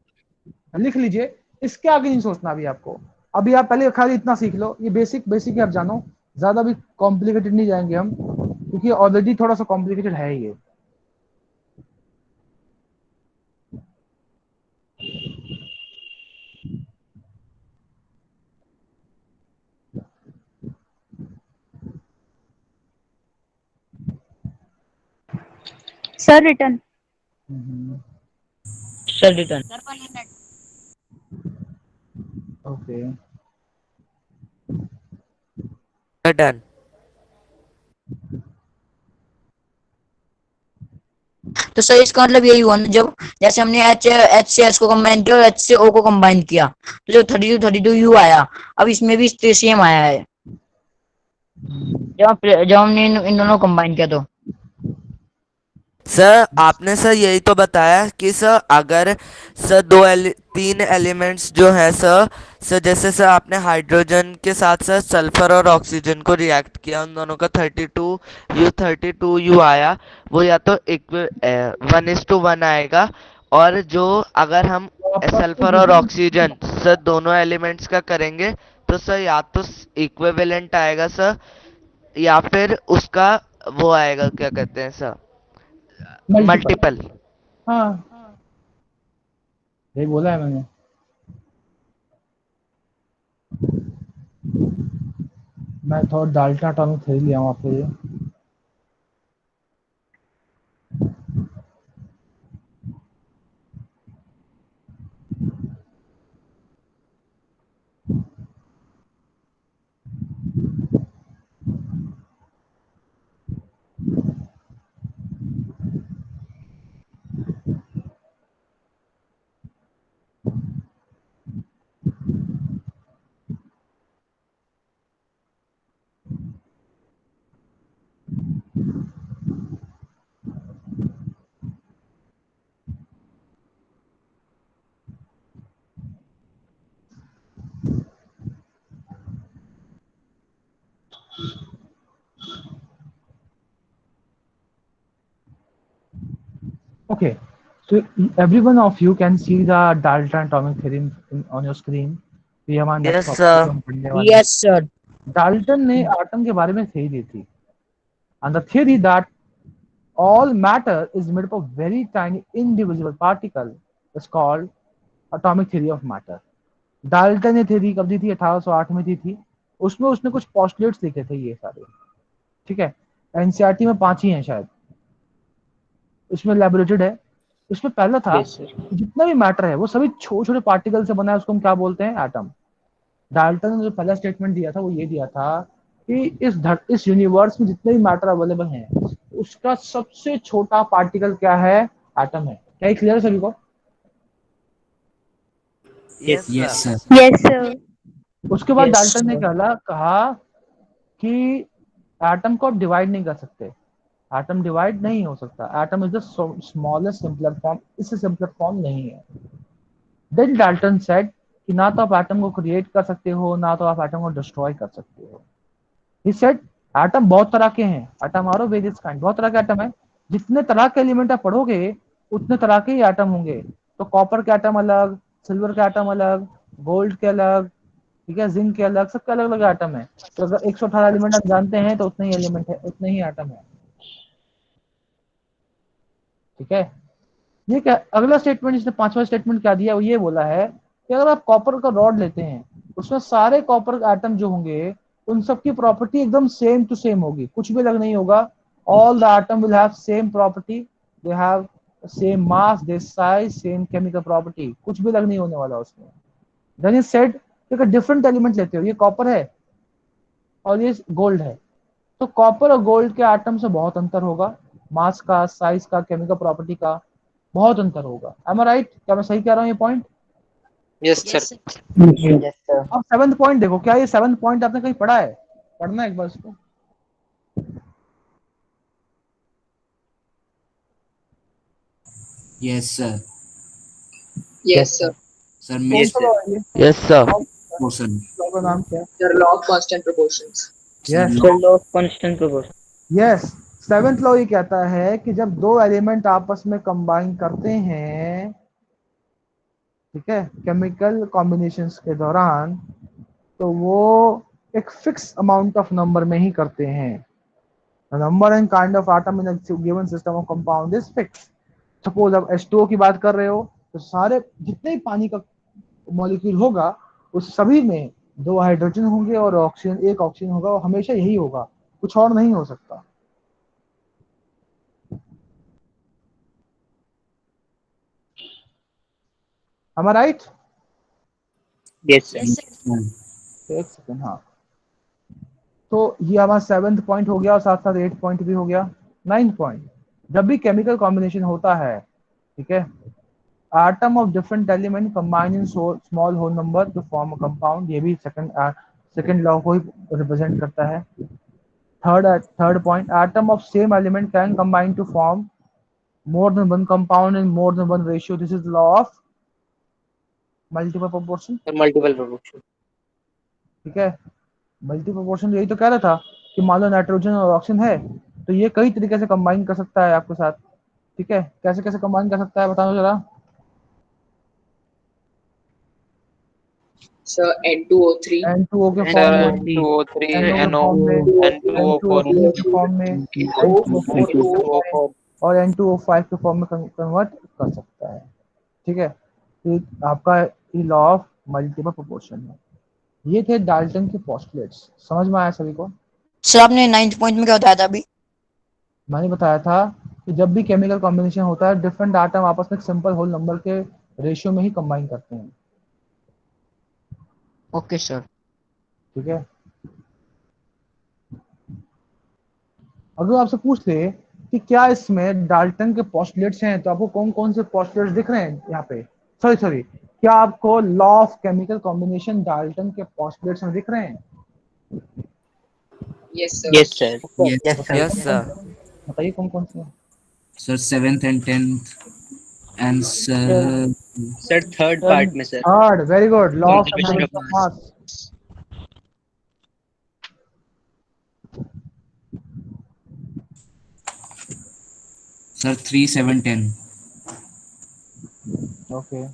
लिख लीजिए, इसके आगे नहीं सोचना अभी आपको। अभी आप पहले खाली इतना सीख लो, ये बेसिक बेसिक ही आप जानो, ज्यादा भी कॉम्प्लिकेटेड नहीं जाएंगे हम, क्योंकि ऑलरेडी थोड़ा सा कॉम्प्लिकेटेड है ये। Sir return. Sir return. Okay. Done. तो सर इसका मतलब यही हुआ ना, जब जैसे हमने एच से एच को कंबाइन किया और एच से ओ को कंबाइन किया, तो जो 32 यू आया, अब इसमें भी सेम आया है जब हमने इन दोनों को कंबाइन किया तो। सर आपने सर यही तो बताया कि सर अगर सर तीन एलिमेंट्स जो है सर, जैसे सर आपने हाइड्रोजन के साथ सर सल्फर और ऑक्सीजन को रिएक्ट किया, उन दोनों का 32 यू आया, वो या तो 1:1 आएगा, और जो अगर हम वापस से सल्फर और दूसरे ऑक्सीजन सर दोनों एलिमेंट्स का करेंगे तो सर या तो इक्विवेलेंट आएगा सर, या फिर उसका वो आएगा, क्या कहते हैं सर, मल्टीपल। मल्टीपल। हाँ, यही बोला है मैंने। मैं थोड़ा डाल्टा टॉनिक खरीद लिया हूँ आपके लिए। Okay, so every one of you can see the Dalton atomic theory on your screen. ये हमारा नेक्स्ट यस टॉपिक सर। हम पढ़ने वाले हैं। Yes, sir. डाल्टन ने एटम के बारे में थ्योरी दी थी, and the theory that all matter is made up of very tiny indivisible particle is called atomic theory of matter. Dalton ने थ्योरी कब दी थी? 1808 में दी थी। उसमें उसने कुछ पोस्टुलेट्स लिखे थे ये सारे, ठीक है। एनसीईआरटी में 5 ही हैं शायद, इसमें लैबोरेटेड है। इसमें पहला था Yes, sir. कि जितना भी मैटर है वो सभी छोटे छोटे पार्टिकल से बना है, उसको हम क्या बोलते हैं? एटम। डाल्टन ने जो पहला स्टेटमेंट दिया था वो ये दिया था कि इस यूनिवर्स में जितने भी मैटर अवेलेबल हैं उसका सबसे छोटा पार्टिकल क्या है? एटम है। क्या ये क्लियर है सभी को? Yes Yes, sir. sir. Yes, sir. उसके बाद Yes, डाल्टन ने sir. कहा कि एटम को आप डिवाइड नहीं कर सकते, एटम डिवाइड नहीं हो सकता, atom is the smallest simpler form, इससे सिंपलर फॉर्म नहीं है। देन डाल्टन सेड कि ना तो आप एटम को क्रिएट कर सकते हो, ना तो आप एटम को डिस्ट्रॉय कर सकते हो। ही सेड एटम बहुत तरह के हैं, एटम आर वेरियस काइंड, बहुत तरह के एटम है। जितने तरह के एलिमेंट आप पढ़ोगे उतने तरह के ही एटम होंगे। तो कॉपर के एटम अलग, सिल्वर के एटम अलग, गोल्ड के अलग, ठीक है, जिंक के अलग, सबके अलग अलग एटम है। तो अगर 118 एलिमेंट आप जानते हैं तो उतने ही एलिमेंट है, उतने ही एटम है, ठीक है। ये क्या अगला स्टेटमेंट, इसने पांचवा स्टेटमेंट क्या दिया? वो ये बोला है कि अगर आप कॉपर का रॉड लेते हैं उसमें सारे कॉपर एटम जो होंगे उन सबकी प्रॉपर्टी एकदम सेम टू सेम होगी, कुछ भी अलग नहीं होगा। All the atom will have same property, they have same mass, they size, same chemical property, कुछ भी अलग नहीं होने वाला उसमें। देन इट सेड कि अगर डिफरेंट एलिमेंट लेते हो, ये कॉपर है और ये गोल्ड है, तो कॉपर और गोल्ड के एटम से बहुत अंतर होगा, मास का, साइज का, केमिकल प्रॉपर्टी का बहुत अंतर होगा। एम आई राइट? क्या मैं सही कह रहा हूँ ये point? Yes sir. Yes, sir. अब 7th पॉइंट देखो, क्या ये 7th पॉइंट आपने कहीं पढ़ा है? पढ़ना एक बार इसको। Yes, sir. Yes, sir. Sir, कौन means सा लॉ है ये? Yes sir. portion. लॉ का नाम क्या है? The law of constant proportions. Sir, yes law. law of constant proportion. Yes, 7th law ये कहता है कि जब दो एलिमेंट आपस में कंबाइन करते हैं, ठीक है, केमिकल कॉम्बिनेशंस के दौरान, तो वो एक फिक्स अमाउंट ऑफ नंबर में ही करते हैं। The number and kind of atom in a given system of compound is fixed. Suppose अब H2O की बात कर रहे हो तो सारे जितने भी पानी का मॉलिक्यूल होगा उस सभी में 2 हाइड्रोजन होंगे और ऑक्सीजन, 1 ऑक्सीजन होगा, और हमेशा यही होगा, कुछ और नहीं हो सकता। Am I right? Yes, sir. एक सेकंड, हाँ। तो ये हमारा 7th पॉइंट हो गया और साथ साथ 8th पॉइंट भी हो गया। 9th पॉइंट, जब भी केमिकल कॉम्बिनेशन होता है, ठीक है, atom of different element combine in so small whole number to form a compound, ये भी सेकंड लॉ को ही रिप्रेजेंट करता है। Third point, atom of same element can combine to form more than one compound in more than one ratio, this is the law of multiple proportion, multiple proportion. ठीक है। Multi proportion यही तो कह रहा था कि मान लो नाइट्रोजन और ऑक्सीजन है तो ये कई तरीके से कंबाइन कर सकता है आपके साथ, ठीक है। कैसे कैसे कंबाइन कर सकता है बताओ जरा? So N2O3. N2O के सर फॉर्म में, N2O3 NO के NO फॉर्म में, N2O3 N2O4 के फॉर्म में, N2O4 और N2O5 के फॉर्म में कन्वर्ट कर सकता है, ठीक है। तो आपका ये लॉ ऑफ मल्टीपल प्रोपोर्शन है। ये थे डाल्टन के पोस्टुलेट्स, समझ में आया सभी को? सर आपने 9th पॉइंट में क्या बताया था अभी? मैंने बताया था कि जब भी केमिकल कॉम्बिनेशन होता है डिफरेंट आटम आपस में सिंपल होल नंबर के रेशियो में ही कंबाइन करते हैं, ओके सर। ठीक है। अगर आपसे पूछते कि क्या इसमें डाल्टन के पोस्टुलेट्स हैं तो आपको कौन कौन से पोस्टुलेट्स दिख रहे हैं यहाँ पे? सॉरी, क्या आपको law of chemical combination Dalton के पोस्टुलेट्स में दिख रहे हैं? Yes, sir. Yes, sir. Yes, yes sir. बताइए कौन कौन से हैं? sir, 7th and 10th, and sir, Sir, third part में sir. Third, very good, law of Conservation of conservation of mass. sir, 3, 7, 10. Okay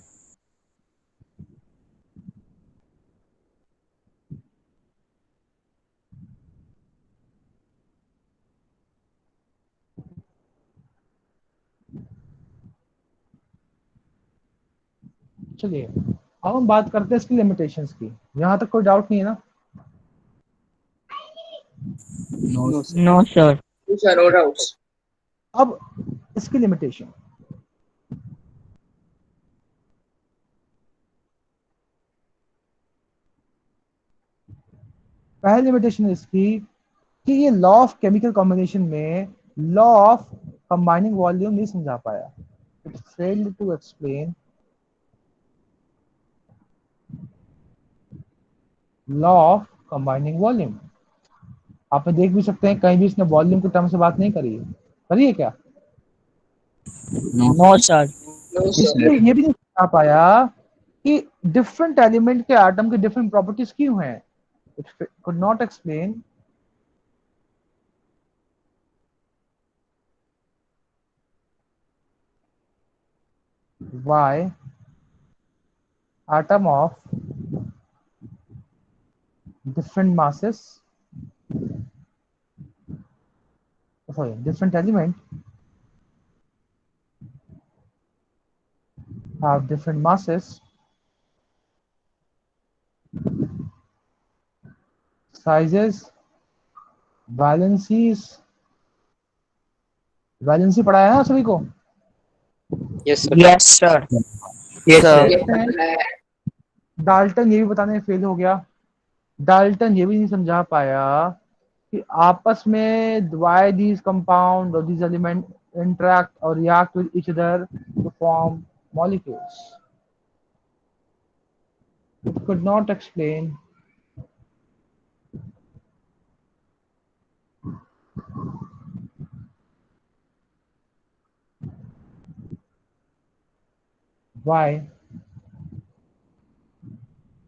चलिए अब हम बात करते हैं इसकी लिमिटेशंस की। यहाँ तक कोई डाउट नहीं है ना? No. No sir. Sir, no doubts. अब इसकी लिमिटेशन, पहली लिमिटेशन इसकी कि ये लॉ ऑफ केमिकल कॉम्बिनेशन में लॉ ऑफ कंबाइनिंग वॉल्यूम नहीं समझा पाया। It failed to explain law of combining volume. आप देख भी सकते हैं कहीं भी इसने वॉल्यूम के टर्म से बात नहीं करी है क्या? No. No sir. No, sir. इसलिए ये भी नहीं समझा पाया कि डिफरेंट एलिमेंट के एटम के डिफरेंट प्रॉपर्टीज क्यों हैं। It could not explain why atom of different masses, sorry, different element have different masses, sizes, valencies, valency पढ़ाया है ना सभी को? Yes sir. Yes sir. Yes, sir sir. Dalton ये भी बताने में फेल हो गया। डाल्टन ये भी नहीं समझा पाया कि आपस में why these compound or these element interact or react with each other to form molecules. It could not explain why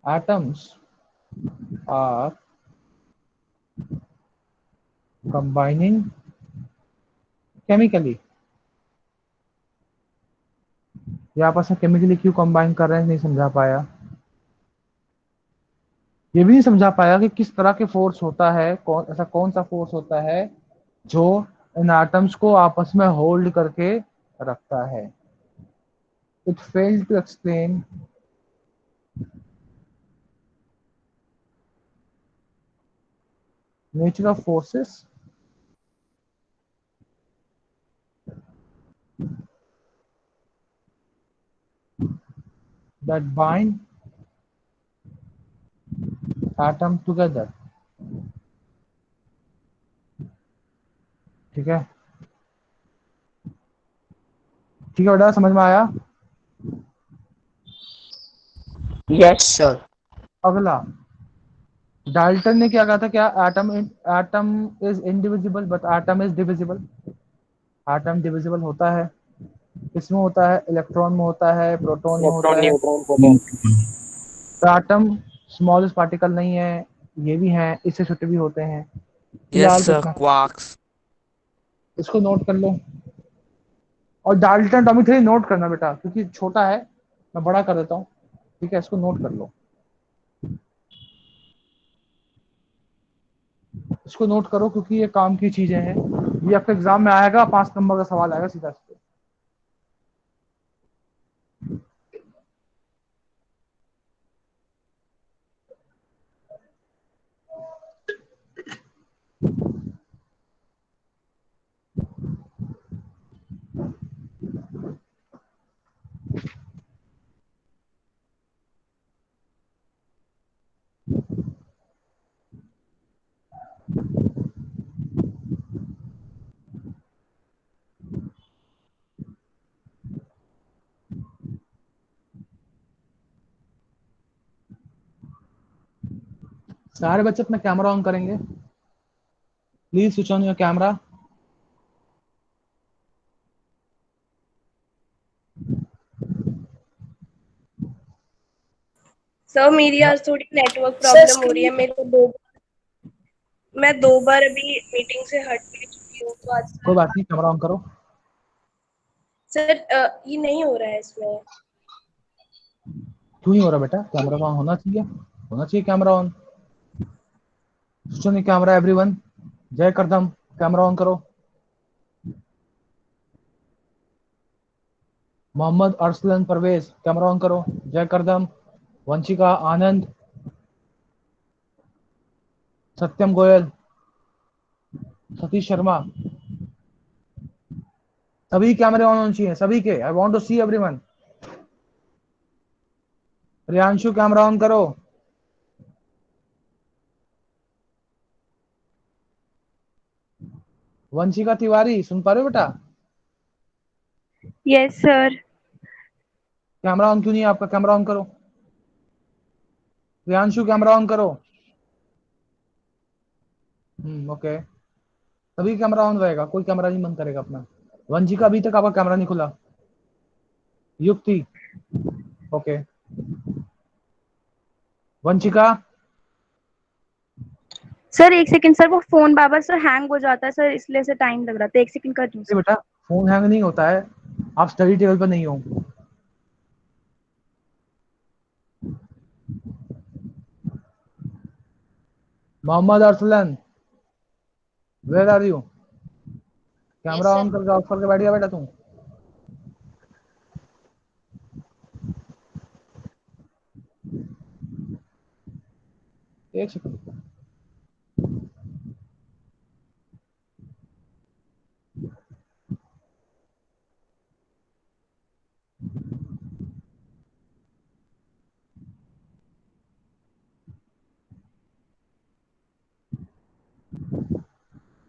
atoms are combining chemically, ये आपस में केमिकली क्यों कंबाइन कर रहे हैं, नहीं समझा पाया। ये भी नहीं समझा पाया कि किस तरह के फोर्स होता है, ऐसा कौन सा फोर्स होता है जो इन एटम्स को आपस में होल्ड करके रखता है। It failed to explain nature of forces that bind atom together। ठीक है, ठीक है बेटा, समझ में आया? Yes sir. अगला, डाल्टन ने क्या कहा था? क्या atom is indivisible but atom is divisible. Atom divisible होता है, किसमें होता है? इलेक्ट्रॉन में होता है, प्रोटॉन में होता इलेक्ट्रॉन, है। Neutron, proton. तो एटम स्मॉलेस्ट पार्टिकल नहीं है, ये भी हैं, इससे छोटे भी होते हैं। यस फिलहाल तो सर इतना, क्वार्क्स। इसको नोट कर लो। और डाल्टन टॉमिक थ्योरी नोट करना बेटा, क्योंकि छोटा है, मैं बड़ा कर देता हूँ। ठीक है, इसको नोट कर लो, इसको नोट करो, क्योंकि ये काम की चीजें हैं। ये आपके एग्जाम में आएगा, 5 नंबर का सवाल आएगा सीधा से। सारे बच्चे अपना कैमरा ऑन करेंगे, please switch on your camera. Sir मेरी आज थोड़ी नेटवर्क सर प्रॉब्लम हो रही है, स्क्रीन मेरे को मैं 2 बार अभी मीटिंग से हट भी चुकी हूँ, तो आज कोई बात नहीं, कैमरा ऑन करो। सर ये नहीं हो रहा है इसमें। क्यों नहीं हो रहा बेटा? कैमरा ऑन होना चाहिए कैमरा ऑन। कैमरा एवरीवन, जय करदम, कैमरा ऑन करो। मोहम्मद अरसलन परवेज, कैमरा ऑन करो, जय करदम। वंशिका आनंद, सत्यम गोयल, सतीश शर्मा, सभी कैमरे ऑन होने चाहिए, सभी के। I want to see everyone. Priyanshu camera on करो। वंशिका तिवारी, सुन पा रहे हो बेटा? Yes sir. कैमरा ऑन क्यों नहीं है आपका? कैमरा ऑन करो। प्रियांशु कैमरा ऑन करो। ओके, तभी कैमरा ऑन रहेगा, कोई कैमरा नहीं बंद करेगा अपना। वंशिका, अभी तक आपका कैमरा नहीं खुला। युक्ति, okay. Vanshika, sir 1 second sir, वो फोन बाबर सर हैंग हो जाता है सर, इसलिए से टाइम लग रहा था। 1 सेकंड कर दूं अरे सर? बेटा, फोन हैंग नहीं होता है, आप स्टडी टेबल पर नहीं हो। Mohammad Arsalan, where are you? Camera on करके ऑफ करके बैठ गया बेटा तू? एक सेकंड।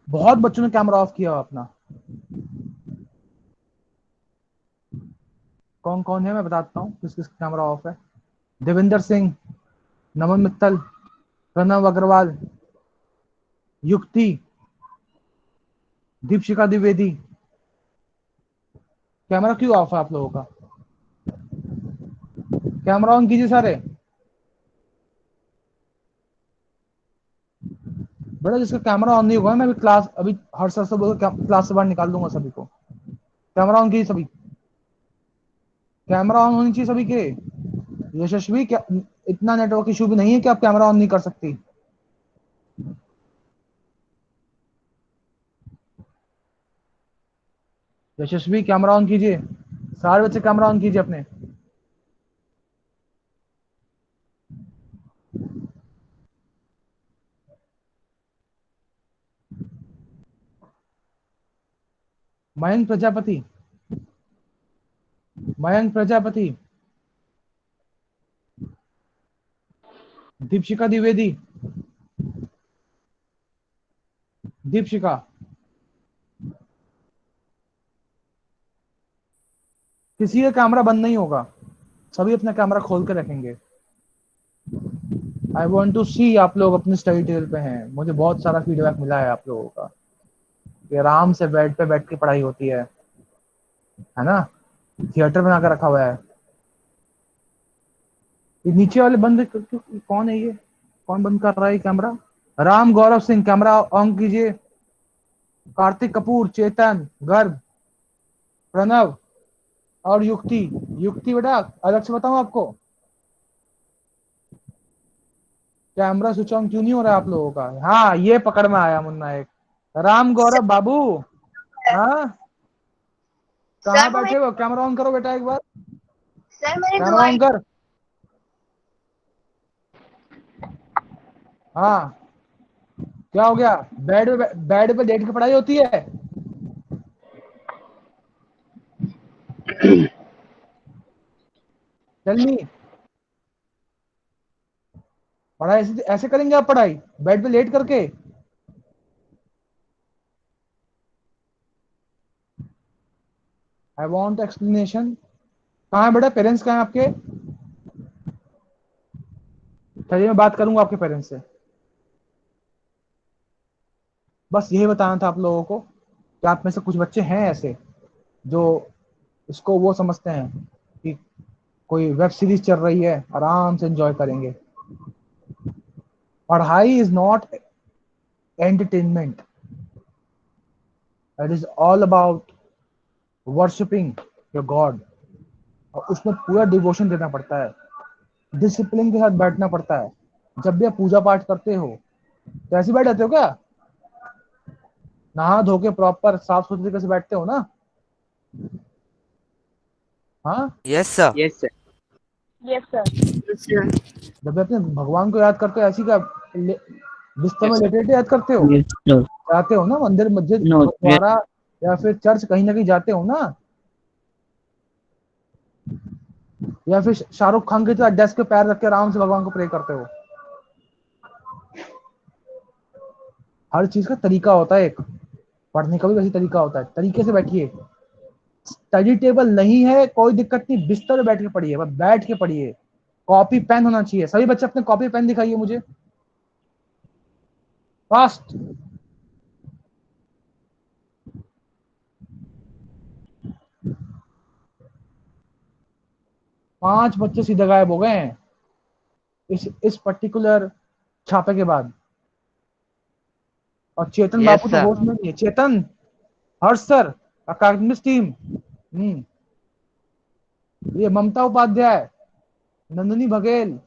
बहुत बच्चों ने कैमरा ऑफ किया हुआ अपना। कौन कौन है मैं बताता हूँ किस किस कैमरा ऑफ है। देविंदर सिंह, नमन मित्तल, प्रणव अग्रवाल, युक्ति, दीपशिका द्विवेदी। कैमरा क्यों ऑफ है आप लोगों का? कैमरा ऑन कीजिए सारे। बेटा जिसका कैमरा ऑन नहीं होगा मैं अभी हर सर से बोल क्लास से बाहर निकाल दूंगा सभी को। कैमरा ऑन कीजिए सभी, कैमरा ऑन होनी चाहिए सभी के। यशस्वी, क्या इतना नेटवर्क इशू भी नहीं है कि आप कैमरा ऑन नहीं कर सकती? यशस्वी, कैमरा ऑन कीजिए, सारे बच्चे कैमरा ऑन कीजिए अपने। मयंक प्रजापति, मयंक प्रजापति, दीपशिका द्विवेदी, दीपशिका, किसी का कैमरा बंद नहीं होगा, सभी अपना कैमरा खोल के रखेंगे। आई वॉन्ट टू सी आप लोग अपने स्टडी टेबल पे हैं। मुझे बहुत सारा फीडबैक मिला है आप लोगों का कि आराम से बेड पे बैठ के पढ़ाई होती है ना? थिएटर बना कर रखा हुआ है। ये नीचे वाले बंद कौन है? ये कौन बंद कर रहा है camera? Ram Gaurav Singh, camera on कीजिए। कार्तिक कपूर, चेतन गर्ग, प्रणव और युक्ति। युक्ति बेटा अलग से बताऊं आपको, कैमरा स्विच ऑन क्यों नहीं हो रहा है आप लोगों का? हाँ, ये पकड़ में आया मुन्ना एक। राम गौरव बाबू, हाँ कहाँ बैठे हो? कैमरा ऑन करो बेटा एक बार। सर मैंने कैमरा ऑन कर। हाँ, क्या हो गया? बेड पे लेट के पढ़ाई होती है? जल्दी पढ़ाई ऐसे ऐसे करेंगे आप? पढ़ाई बेड पे लेट करके? I want explanation. कहाँ है बेटा पेरेंट्स? कहाँ है आपके? चलिए मैं बात करूंगा आपके पेरेंट्स से। बस यही बताना था आप लोगों को कि आप में से कुछ बच्चे हैं ऐसे जो इसको वो समझते हैं कि कोई वेब सीरीज चल रही है, आराम से एंजॉय करेंगे। पढ़ाई is not entertainment, it is all about worshipping your God. और उसमें पूरा डिवोशन देना पड़ता है। डिसिप्लिन के साथ बैठना पड़ता है। जब भी आप पूजा पाठ करते हो तो ऐसे बैठ जाते हो क्या? नहा धो के प्रॉपर साफ सुथरे तरीके से बैठते हो ना? हाँ, yes sir. Yes, sir. Yes sir. जब भी अपने भगवान को याद करते हो ऐसी क्या बिस्तर में Yes, sir. लेटे याद करते हो? Yes, sir. जाते हो ना मंदिर मस्जिद No, yes, गुरुद्वारा या फिर चर्च, कहीं ना कहीं जाते हो ना? या फिर शाहरुख खान की तरह डेस्क पे पैर रख के आराम से भगवान को प्रे करते हो? हर चीज का तरीका होता है, एक पढ़ने का भी वैसी तरीका होता है। तरीके से बैठिए। स्टडी टेबल नहीं है कोई दिक्कत नहीं, बिस्तर पे बैठ के पढ़िए, बस बैठ के पढ़िए। कॉपी पेन होना चाहिए। सभी बच्चे अपने कॉपी पेन दिखाइए मुझे, फास्ट। पांच बच्चे सीधे गायब हो गए हैं इस पर्टिकुलर छापे के बाद। और चेतन यस बाबू तो सर। होश में नहीं है। चेतन, हर्ष सर, अकादमिक टीम, ये ममता उपाध्याय, नंदिनी बघेल।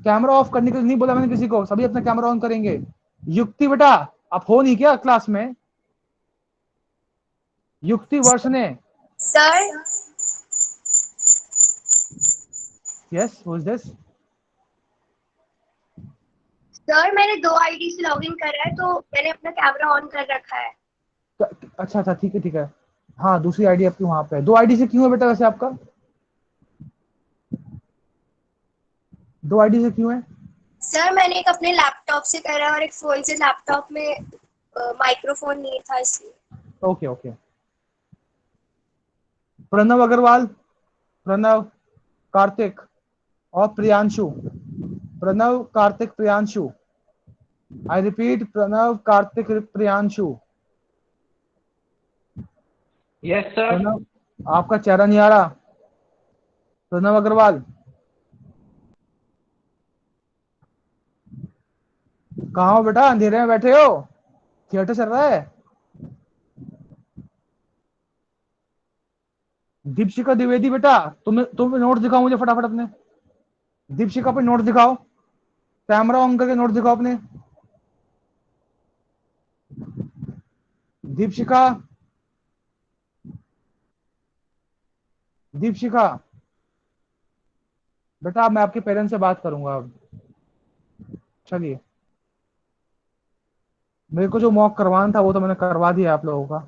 कैमरा ऑफ करने के लिए नहीं बोला मैंने किसी को, सभी अपना कैमरा ऑन करेंगे। युक्ति बेटा, आप हो नहीं क्या क्लास में? युक्ति वर्ष ने। Sir yes, who is this? Sir मैंने 2 आईडी से लॉगिन करा है तो मैंने अपना कैमरा ऑन कर रखा है। अच्छा अच्छा, ठीक है ठीक है। हाँ, दूसरी आईडी आपकी वहां पे है। 2 आईडी से क्यों है बेटा वैसे आपका? 2 आईडी से क्यों है? सर मैंने एक अपने लैपटॉप से करा और एक फोन से। लैपटॉप में माइक्रोफोन नहीं था इसलिए। Okay okay. प्रणव अग्रवाल, प्रणव, कार्तिक और Priyanshu. Pranav, Kartik, Priyanshu. I repeat, Pranav, Kartik, Priyanshu. Yes, sir. Pranav, आपका चेहरा नहीं आ रहा। प्रणव अग्रवाल, कहाँ हो बेटा? अंधेरे में बैठे हो? थिएटर चल रहा है? दीपशिका द्विवेदी बेटा, तुम नोट दिखाओ मुझे फटाफट अपने। दीपशिका पे नोट दिखाओ, कैमरा ऑन करके नोट दिखाओ अपने। दीपशिका, दीपशिका बेटा, मैं आपके पेरेंट्स से बात करूंगा अब। चलिए, मेरे को जो मॉक करवाना था वो तो मैंने करवा दिया आप लोगों का।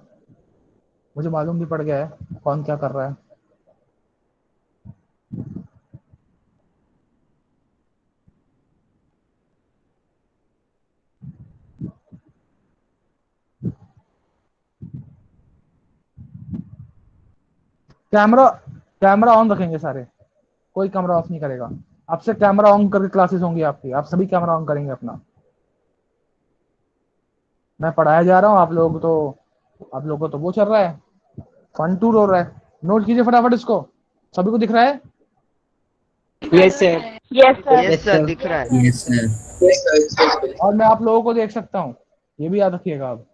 मुझे मालूम भी पड़ गया है कौन क्या कर रहा है। कैमरा कैमरा ऑन रखेंगे सारे, कोई कैमरा ऑफ नहीं करेगा। अब से कैमरा ऑन करके क्लासेस होंगी आपकी, आप सभी कैमरा ऑन करेंगे अपना। मैं पढ़ाया जा रहा हूँ, आप लोगों को तो वो चल रहा है, फन टूर हो रहा है। नोट कीजिए फटाफट इसको। सभी को दिख रहा है? Yes, sir. Yes sir. Yes sir, दिख रहा है। Yes, sir. Yes, sir. Yes, sir. और मैं आप लोगों को देख सकता हूँ, ये भी याद रखिएगा। अब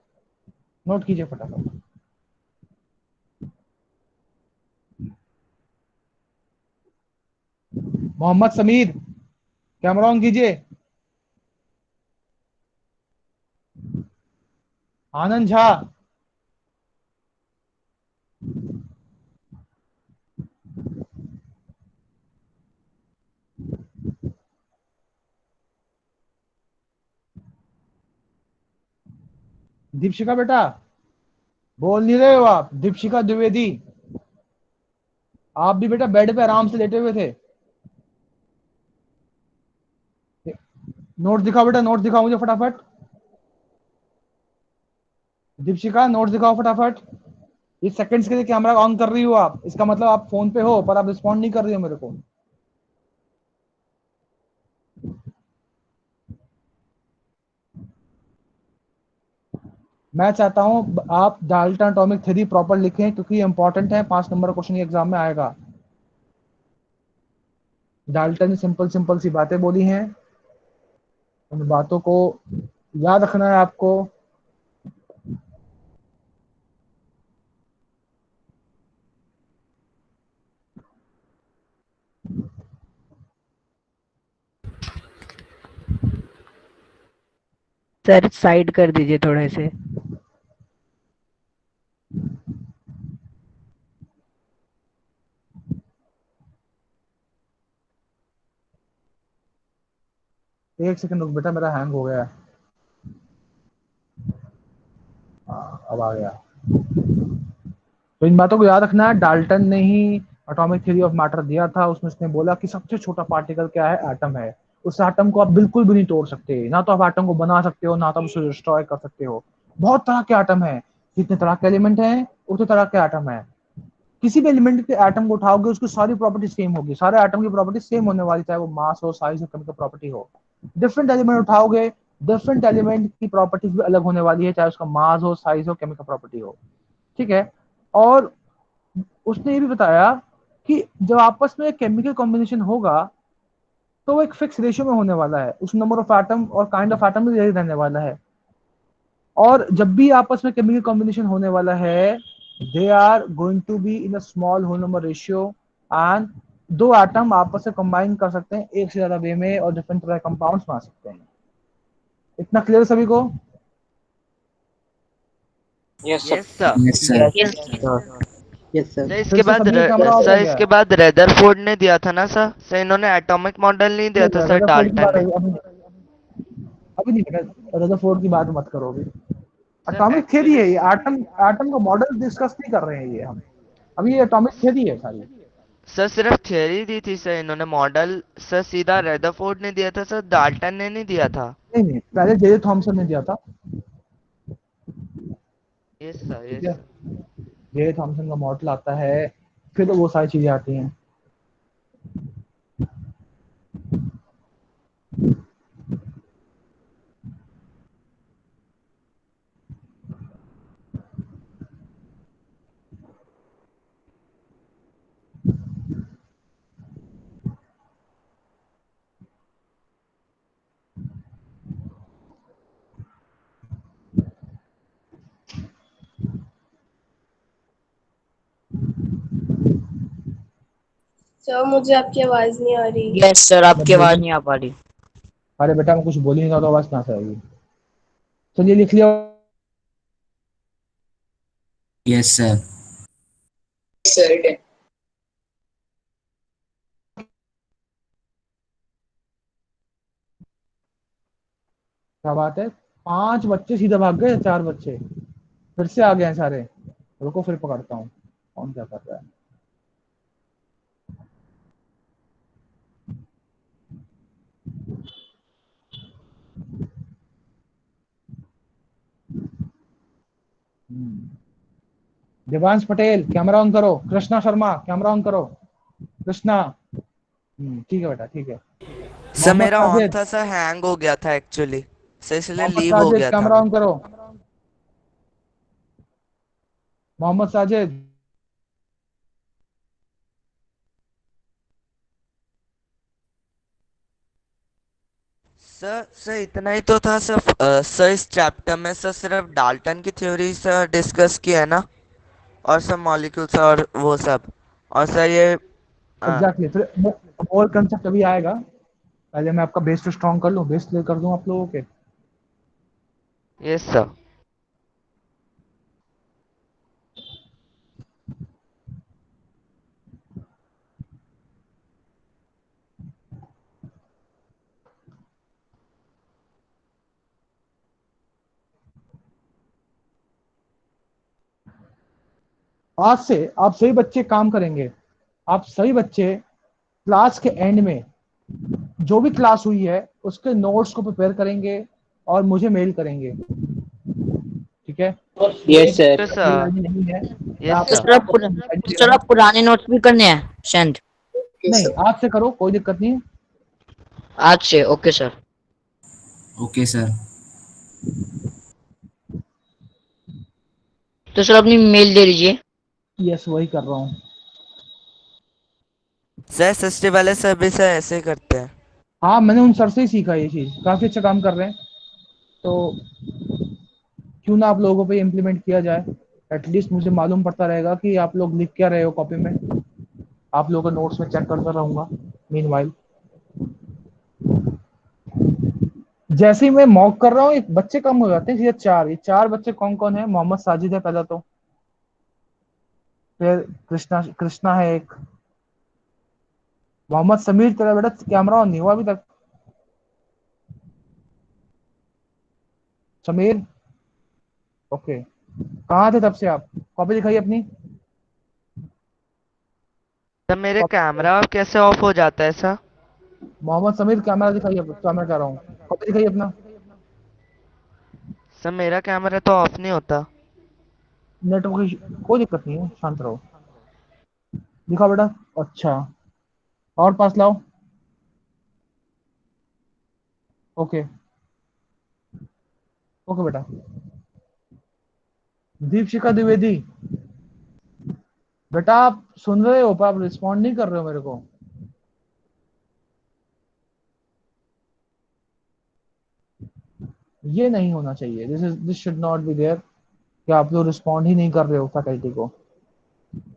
नोट कीजिए फटाफट। मोहम्मद समीर, कैमरा ऑन कीजिए। आनंद झा, दीपशिका बेटा, बोल नहीं रहे हो आप? दीपशिका द्विवेदी, आप भी बेटा बेड पे आराम से लेटे हुए थे। नोट दिखाओ बेटा, नोट दिखाओ मुझे फटाफट। दीपशिका, नोट दिखाओ फटाफट। ये सेकंड्स के लिए कैमरा ऑन कर रही हो आप, इसका मतलब आप फोन पे हो पर आप रिस्पॉन्ड नहीं कर रही हो मेरे को। मैं चाहता हूं आप डाल्टन एटॉमिक थ्योरी प्रॉपर लिखें, क्योंकि ये इंपॉर्टेंट है। 5 नंबर क्वेश्चन एग्जाम में आएगा। डाल्टन ने सिंपल सिंपल सी बातें बोली हैं, उन बातों को याद रखना है आपको। सर साइड कर दीजिए थोड़े से। एक सेकंड रुक बेटा, मेरा हैंग हो गया है। हाँ, अब आ गया। तो इन बातों को याद रखना है। डाल्टन ने ही एटॉमिक थ्योरी ऑफ मैटर दिया था। उसमें उसने बोला कि सबसे छोटा पार्टिकल क्या है? एटम है। उस एटम को आप बिल्कुल भी नहीं तोड़ सकते। ना तो आप एटम को बना सकते हो, ना तो आप उसे डिस्ट्रॉय कर सकते हो। बहुत तरह के एटम है। जितने तरह के एलिमेंट हैं उतने तरह के एटम है। किसी भी एलिमेंट के एटम को उठाओगे, उसकी सारी प्रॉपर्टी सेम होगी। सारे एटम की प्रॉपर्टी सेम होने वाली, चाहे वो मास हो, साइज हो, केमिकल प्रॉपर्टी हो। डिफरेंट एलिमेंट उठाओगे, डिफरेंट एलिमेंट की प्रॉपर्टीज भी अलग होने वाली है, चाहे उसका मास हो, साइज हो, केमिकल प्रॉपर्टी हो। ठीक है। और उसने ये भी बताया कि जब आपस में केमिकल कॉम्बिनेशन होगा तो वो एक फिक्स रेशियो में होने वाला है। उस नंबर ऑफ एटम और काइंड ऑफ एटम भी यही रहने वाला है। और जब भी आपस में केमिकल कॉम्बिनेशन होने वाला है, they are going to be in a small whole number ratio. And दो एटम आपस में कंबाइन कर सकते हैं एक से ज्यादा वे में, और डिफरेंट तरह के कंपाउंड्स बना सकते हैं। इतना क्लियर सभी को? Yes sir. Yes sir. Yes, sir. Yes sir. Yes, sir. Sir फिर इसके से बाद सभी कैमरा ऑफ सर हो गया इसके है? बाद रेदरफोर्ड ने दिया था ना सर? सर इन्होंने एटॉमिक मॉडल नहीं दिया था सर, रदरफोर्ड की डाल्टन बात ने। अभी नहीं बेटा, रदरफोर्ड की बात मत करो अभी। सर एटॉमिक थ्योरी एक्चुअली है ये। एटम एटम का मॉडल डिस्कस नहीं कर रहे हैं ये हम। अभी ये एटॉमिक थ्योरी है सारी। सर सिर्फ थियरी दी थी सर इन्होंने, मॉडल सर सीधा रेदरफोर्ड ने दिया था सर, डाल्टन ने नहीं दिया था। नहीं नहीं, पहले जे थॉमसन ने दिया था। यस सर, ठीक यस है। सर। जे थॉमसन का मॉडल आता है, फिर वो सारी चीजें आती हैं। सर मुझे आपकी आवाज नहीं आ रही। यस सर, मैं आपकी आवाज बोलूं? नहीं आ पा रही। अरे बेटा, मैं कुछ बोल ही नहीं रहा तो आवाज कहाँ से आएगी? चलिए लिख लिया। Yes, sir. Sir, it is. क्या बात है? 5 बच्चे सीधे भाग गए, 4 बच्चे फिर से आ गए हैं सारे। रुको फिर पकड़ता हूँ कौन क्या कर रहा है। देवांश पटेल कैमरा ऑन करो। कृष्णा शर्मा कैमरा ऑन करो। कृष्णा। ठीक है बेटा, ठीक है। सर मोहम्मद मेरा ऑन साजिद। था सर, हैंग हो गया था एक्चुअली, सर इसलिए मोहम्मद लीव हो साजिद गया था कैमरा मैं। ऑन करो। मोहम्मद साजिद। सर इतना ही तो था सर। सर इस चैप्टर में सर सिर्फ डाल्टन की थ्योरी सर डिस्कस किया है ना, और सब मॉलिक्यूल्स और वो सब। और सर ये एग्जैक्टली। फिर मोल कंसेप्ट अभी आएगा। पहले मैं आपका बेस तो स्ट्रॉन्ग कर लूँ, बेस क्लियर कर दूं आप लोगों के। Yes sir. आज से आप सभी बच्चे काम करेंगे। आप सभी बच्चे क्लास के एंड में जो भी क्लास हुई है उसके नोट्स को प्रिपेयर करेंगे और मुझे मेल करेंगे। ठीक है? Yes, sir. Yes mail sir. ID नहीं है, मैं यस आपको तो सर। सर आप आपको मेल आईडी दे सर रहा हूँ। आप पुराने नोट्स भी करने हैं सेंड? Okay, नहीं, sir. आज से करो, कोई दिक्कत नहीं है। आज से? Okay sir. Okay, sir. तो सर अपनी मेल दे दीजिए। यस, वही कर रहा हूँ। सर सस्ते वाले सर भी सर ऐसे ही करते हैं। हाँ, मैंने उन सर से ही सीखा ये चीज, काफी अच्छा काम कर रहे हैं। तो क्यों ना आप लोगों पे इम्प्लीमेंट किया जाए। एटलीस्ट मुझे मालूम पड़ता रहेगा कि आप लोग लिख क्या रहे हो कॉपी में। आप लोगों के नोट्स में चेक करता रहूंगा मीनवाइल। जैसे ही मैं मॉक कर रहा हूँ एक बच्चे कम हो जाते हैं, ये चार, ये चार बच्चे कौन कौन है? मोहम्मद साजिद है पहला तो, फिर कृष्णा, कृष्णा है एक, मोहम्मद समीर, तेरा बेटा कैमरा ऑन नहीं हुआ अभी तक। समीर, ओके, कहाँ थे तब से आप? कॉपी दिखाइए अपनी। सर मेरे कैमरा कैसे ऑफ हो जाता है सर? मोहम्मद समीर कैमरा दिखाइए, कैमरा कह रहा हूँ, कॉपी दिखाइए अपना। सर मेरा कैमरा तो ऑफ नहीं होता। नेटवर्क कोई दिक्कत नहीं है, शांत रहो। दिखाओ बेटा। अच्छा, और पास लाओ। ओके, ओके बेटा। दीपशिखा द्विवेदी, बेटा आप सुन रहे हो पर आप रिस्पॉन्ड नहीं कर रहे हो मेरे को। ये नहीं होना चाहिए, this should not be there कि आप लोग रिस्पॉन्ड ही नहीं कर रहे हो फैकल्टी को।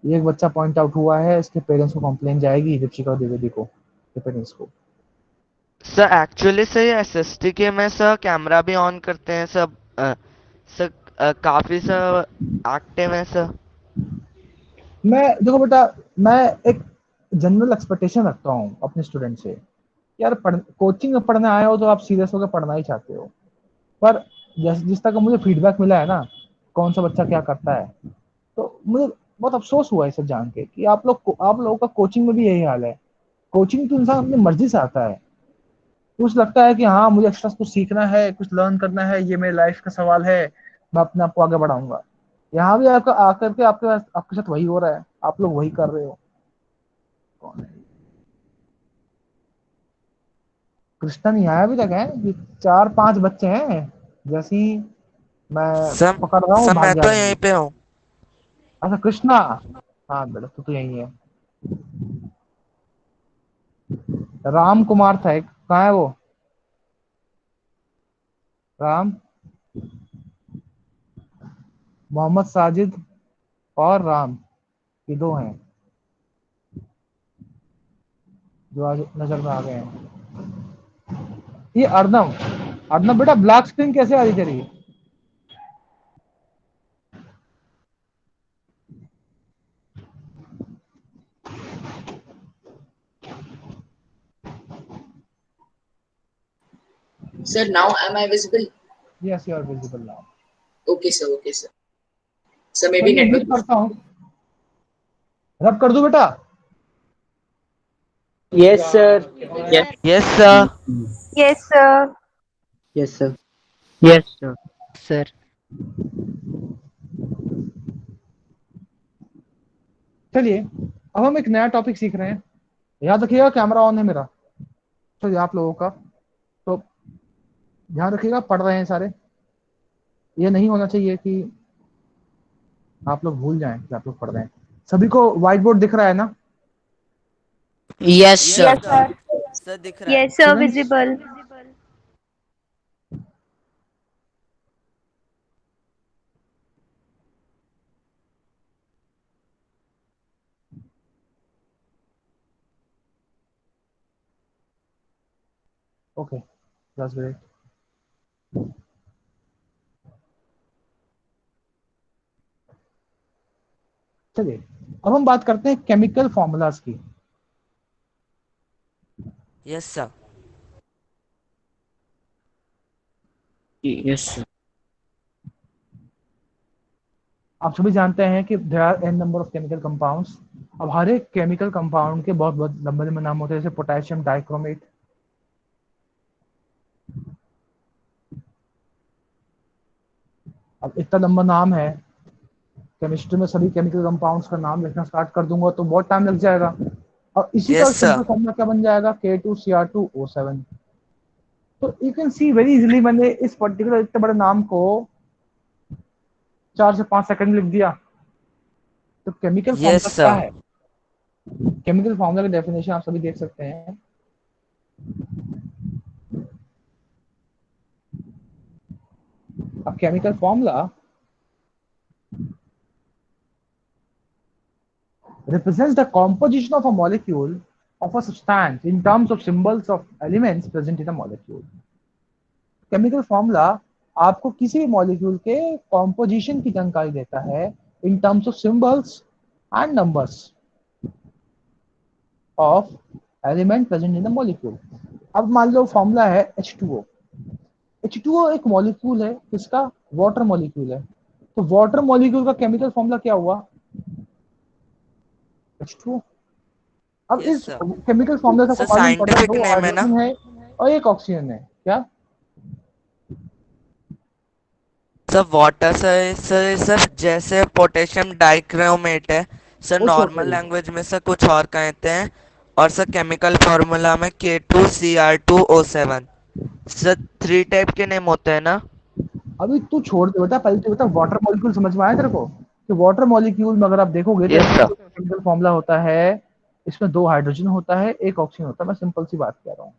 ये एक बच्चा पॉइंट आउट हुआ है, इसके पेरेंट्स को कंप्लेन जाएगी दीपशिखा द्विवेदी को, के पेरेंट्स को। सर एक्चुअली सर ये एसएसटी के में सर कैमरा भी ऑन करते हैं सब। सर काफी सर एक्टिव है सर। मैं देखो बेटा, मैं एक जनरल एक्सपेक्टेशन रखता हूँ अपने स्टूडेंट से। यार कोचिंग में पढ़ने आए हो तो आप सीरियस होकर पढ़ना ही चाहते हो, पर जिस तरह का मुझे फीडबैक मिला है ना, कौन सा बच्चा क्या करता है, तो मुझे बहुत अफसोस हुआ है सब जान के कि आप लोगों का कोचिंग में भी यही हाल है। कोचिंग तो इंसान अपनी मर्जी से आता है, कुछ लगता है कि हाँ मुझे एक्स्ट्रा कुछ सीखना है, कुछ लर्न करना है, ये मेरी लाइफ का सवाल है, मैं अपने आप को आगे बढ़ाऊंगा। यहाँ भी आपका आकर के आपके साथ वही हो रहा है, आप लोग वही कर रहे हो। कौन है? कृष्णा नहीं आया अभी तक है? ये चार पांच बच्चे हैं, जैसे ही मैं सर पकड़ रहा हूँ सर भाग मैं तो जाएंगे। यहीं पे हूँ। अच्छा कृष्णा, हाँ बेटा तू तो यही है। राम कुमार था एक, कहाँ है वो? राम, मोहम्मद साजिद और राम, ये दो हैं जो आज नजर में आ गए हैं। ये अर्नव, अर्नव बेटा ब्लैक स्क्रीन कैसे आ रही तेरी? Sir, now am I visible? Yes, you are visible now. Okay, sir. Okay, sir. Sir, maybe चलिए network. म्यूट करता हूँ, रब कर दूं बेटा? Yes, sir. Yes. Yes sir. Yes, sir. Yes, sir. Yes sir. Sir चलिए अब हम एक नया टॉपिक सीख रहे हैं। याद रखिएगा कैमरा ऑन है मेरा, चलिए आप लोगों का, तो ध्यान रखिएगा, पढ़ रहे हैं सारे। ये नहीं होना चाहिए कि आप लोग भूल जाएं कि आप लोग पढ़ रहे हैं। सभी को व्हाइट बोर्ड दिख रहा है ना? Yes yes sir. Yes, sir. Sir. Sir दिख रहा है। Yes, sir. Students, Visible. Okay, that's great. चलिए अब हम बात करते हैं केमिकल फॉर्मूलाज की। Yes sir. Yes sir. आप सभी जानते हैं कि there are n number of chemical compounds. अब हर एक केमिकल कंपाउंड के बहुत बहुत लंबे लंबे नाम होते हैं, जैसे पोटेशियम डाइक्रोमेट, अब इतना लंबा नाम है, केमिस्ट्री में सभी केमिकल कंपाउंड्स का नाम लिखना स्टार्ट कर दूंगा तो बहुत टाइम लग जाएगा। और इसी का यस सर। सिंपल फॉर्मूला क्या बन जाएगा? K2Cr2O7। तो you can see very easily, मैंने इस पर्टिकुलर इतने बड़े नाम को 4 से 5 सेकंड में लिख दिया। तो केमिकल यस फॉर्मूला क्या सर। है? केमिकल फॉर्मूला की डेफिनेशन आप सभी देख सकते हैं। अब chemical formula represents the composition of a molecule of a substance in terms of symbols of elements present in a molecule. Chemical formula आपको किसी भी मॉलिक्यूल के कॉम्पोजिशन की जानकारी देता है in terms of symbols and numbers of element present in the molecule. अब मान लो फॉर्मूला है H2O। H2O एक मॉलिक्यूल है, किसका? वाटर मॉलिक्यूल है। तो वाटर मॉलिक्यूल का केमिकल फॉर्मूला क्या हुआ? H2O। अब Yes, इस sir. केमिकल फॉर्मूला Sir, को मालूम पड़ा scientific दो name है ना? हाइड्रोजन है और एक ऑक्सीजन है। क्या सर वाटर सर जैसे पोटेशियम डाइक्रोमेट है सर, वो छोड़ नॉर्मल दो। लैंग्वेज में सर कुछ और कहते हैं, और सर केमिकल फार्मूला में K2Cr2O7। सर 3 टाइप के नेम होते हैं ना? अभी तू छोड़ दे बेटा, पहले तो बता वाटर मॉलिक्यूल समझ में आया तेरे को कि वाटर मॉलिक्यूल में अगर आप देखोगे तो यस सर। केमिकल फॉर्मूला होता है, इसमें 2 हाइड्रोजन होता है, एक ऑक्सीजन होता है। मैं सिंपल सी बात कह रहा हूँ।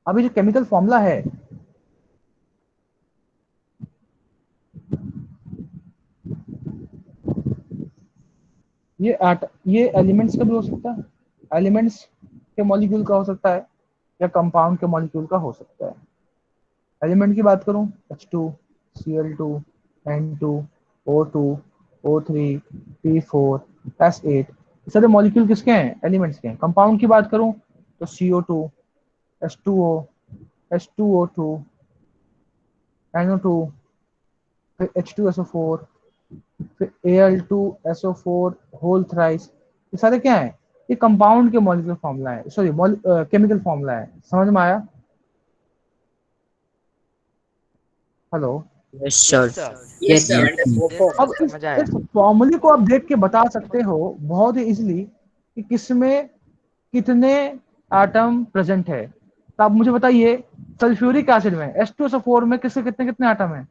अभी जो केमिकल फॉर्मूला है ये एलिमेंट्स का भी हो सकता है, एलिमेंट्स के मॉलिक्यूल का हो सकता है, या कंपाउंड के मॉलिक्यूल का हो सकता है। एलिमेंट की बात करूं, H2, Cl2, N2, O2, O3, P4, S8, ये सारे मॉलिक्यूल किसके हैं? एलिमेंट्स के हैं। कंपाउंड की बात करूं तो CO2, H2O, H2O2, NO2, फिर H2SO4, फिर Al2SO4 होल थ्राइस। ये सारे क्या है? ये कंपाउंड के मॉलिक्यूलर फॉर्मूला है, सॉरी केमिकल फॉर्मूला है। समझ में आया? Hello. Yes sir. Yes, sir. अब समझ आया। इस फॉर्मूले को आप देख के बता सकते हो बहुत ही इजीली कि किसमें कितने एटम प्रेजेंट है। तो आप मुझे बताइए, सल्फ्यूरिक एसिड में H2SO4 में किसके कितने कितने एटम है?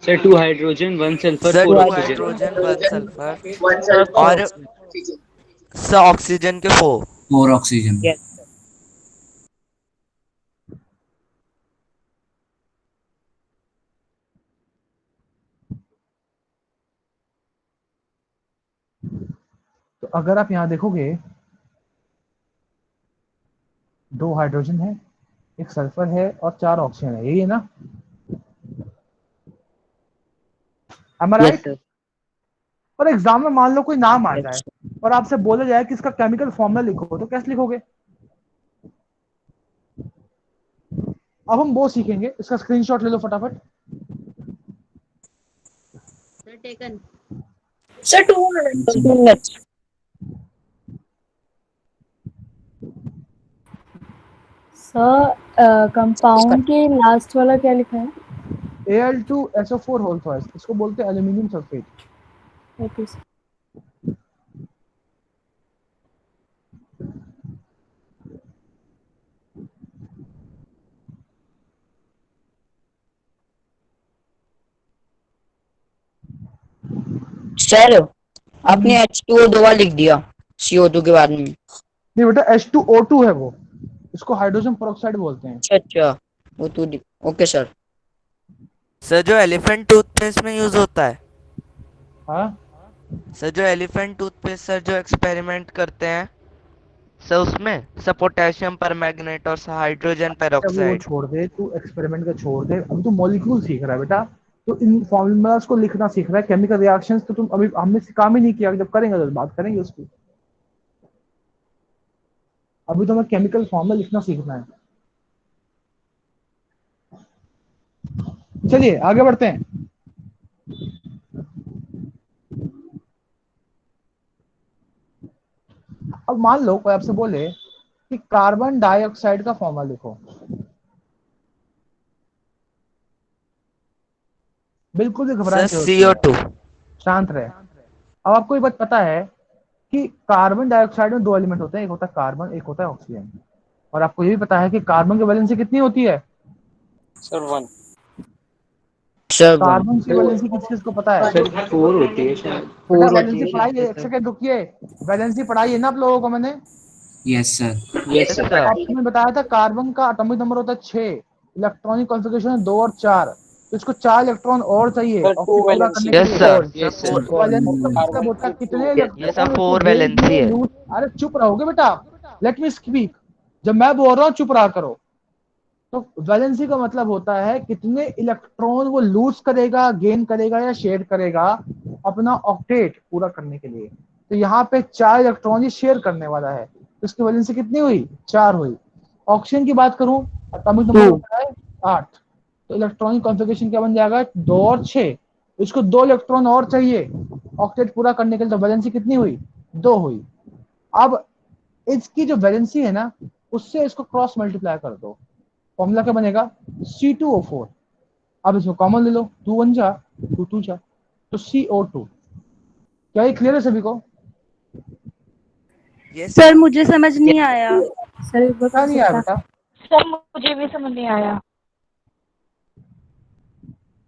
Sir, 2 hydrogen, 1 sulfur, sir 4 2 oxygen. Hydrogen 1 sulphur One sulfur, और oxygen. सर ऑक्सीजन के 4। 4 oxygen. यस तो अगर आप यहां देखोगे 2 हाइड्रोजन है, एक सल्फर है और 4 ऑक्सीजन है, यही है ना? Am I Yes, right? sir. और एग्जाम में मान लो कोई नाम आ जाए यस और आपसे बोला जाए कि इसका केमिकल फॉर्मूला लिखो, तो कैसे लिखोगे? अब हम वो सीखेंगे, इसका स्क्रीनशॉट ले लो फटाफट। Sir, taken. Sir 200 yes sir compound के लास्ट वाला क्या लिखा है? Al2SO4 होल थ्राइस, इसको बोलते हैं aluminium sulphate. Okay sir. Sir आपने H2O दो बार लिख दिया CO2 के बाद में। नहीं बेटा, H2O2 है वो, इसको हाइड्रोजन पेरोक्साइड बोलते हैं। अच्छा अच्छा वो तो ओके सर। सर जो एलिफेंट टूथपेस्ट में यूज होता है, हाँ सर जो एलिफेंट टूथपेस्ट सर जो एक्सपेरिमेंट करते हैं सर, उसमें सर पोटेशियम परमैंगनेट और सर हाइड्रोजन वो पेरोक्साइड। छोड़ दे, तू एक्सपेरिमेंट का छोड़ दे, अभी तू मॉलिक्यूल सीख रहा है बेटा। तो इन फॉर्मूलास को लिखना सीख रहा है। केमिकल रिएक्शंस तो तुम अभी हमने काम ही नहीं किया, जब करेंगे तो बात करेंगे उसकी। अभी तो हमें केमिकल फॉर्मूला लिखना सीखना है। चलिए आगे बढ़ते हैं। अब मान लो कोई आपसे बोले कि कार्बन डाइऑक्साइड का फॉर्मूला लिखो, बिल्कुल भी घबराने सर की जरूरत नहीं CO2। है, शांत रहे। अब आपको ये बात पता है कि कार्बन डाइऑक्साइड में 2 एलिमेंट होते हैं, एक होता है कार्बन, एक होता है ऑक्सीजन। और आपको ये भी पता है कि कार्बन की वैलेंसी कितनी होती है? सर 1। सर कार्बन की वैलेंसी किस किस को पता है? Sir, 4 होती है शायद. बेटा वैलेंसी पढ़ाइए, एक सेकंड रुकिए। वैलेंसी पढ़ाइए ना आप लोगों को मैंने। Yes, sir. Yes, sir. आपको मैंने बताया था कार्बन का एटॉमिक नंबर होता है 6, इलेक्ट्रॉनिक कॉन्फ़िगरेशन है 2 और 4, तो इसको 4 इलेक्ट्रॉन और चाहिए सर 2 पूरा करने वैलेंसी। के यस लिए। सर। Yes, sir. वैलेंसी का मतलब होता है कितने ये सर इलेक्ट्रॉन 4 वैलेंसी है। अरे चुप रहोगे बेटा, लेट मी स्पीक। जब मैं बोल रहा हूँ चुप रहा करो, तो वैलेंसी का मतलब होता है कितने इलेक्ट्रॉन वो लूज करेगा, गेन करेगा या शेयर करेगा अपना ऑक्टेट पूरा करने के लिए। तो यहाँ पे 4 इलेक्ट्रॉन ही शेयर करने वाला है, तो इसकी वैलेंसी कितनी हुई? 4 हुई। ऑक्सीजन की बात करूं, एटॉमिक नंबर होता है 8, तो इलेक्ट्रॉनिक कॉन्फ़िगरेशन क्या बन जाएगा? 2 और 6। इसको 2 इलेक्ट्रॉन और चाहिए ऑक्टेट पूरा करने के लिए, तो वैलेंसी कितनी हुई? 2 हुई। अब इसकी जो वैलेंसी है ना, उससे इसको क्रॉस मल्टीप्लाई कर दो, फॉर्मूला क्या बनेगा? C2O4। अब इसमें कॉमन ले लो, 2 1 जा, 2 2 जा, तो CO2। क्या ये क्लियर है सभी को? यस सर मुझे समझ नहीं आया। सर एक बार क्या फिर नहीं से आया बता। बेटा? सर मुझे भी समझ नहीं आया।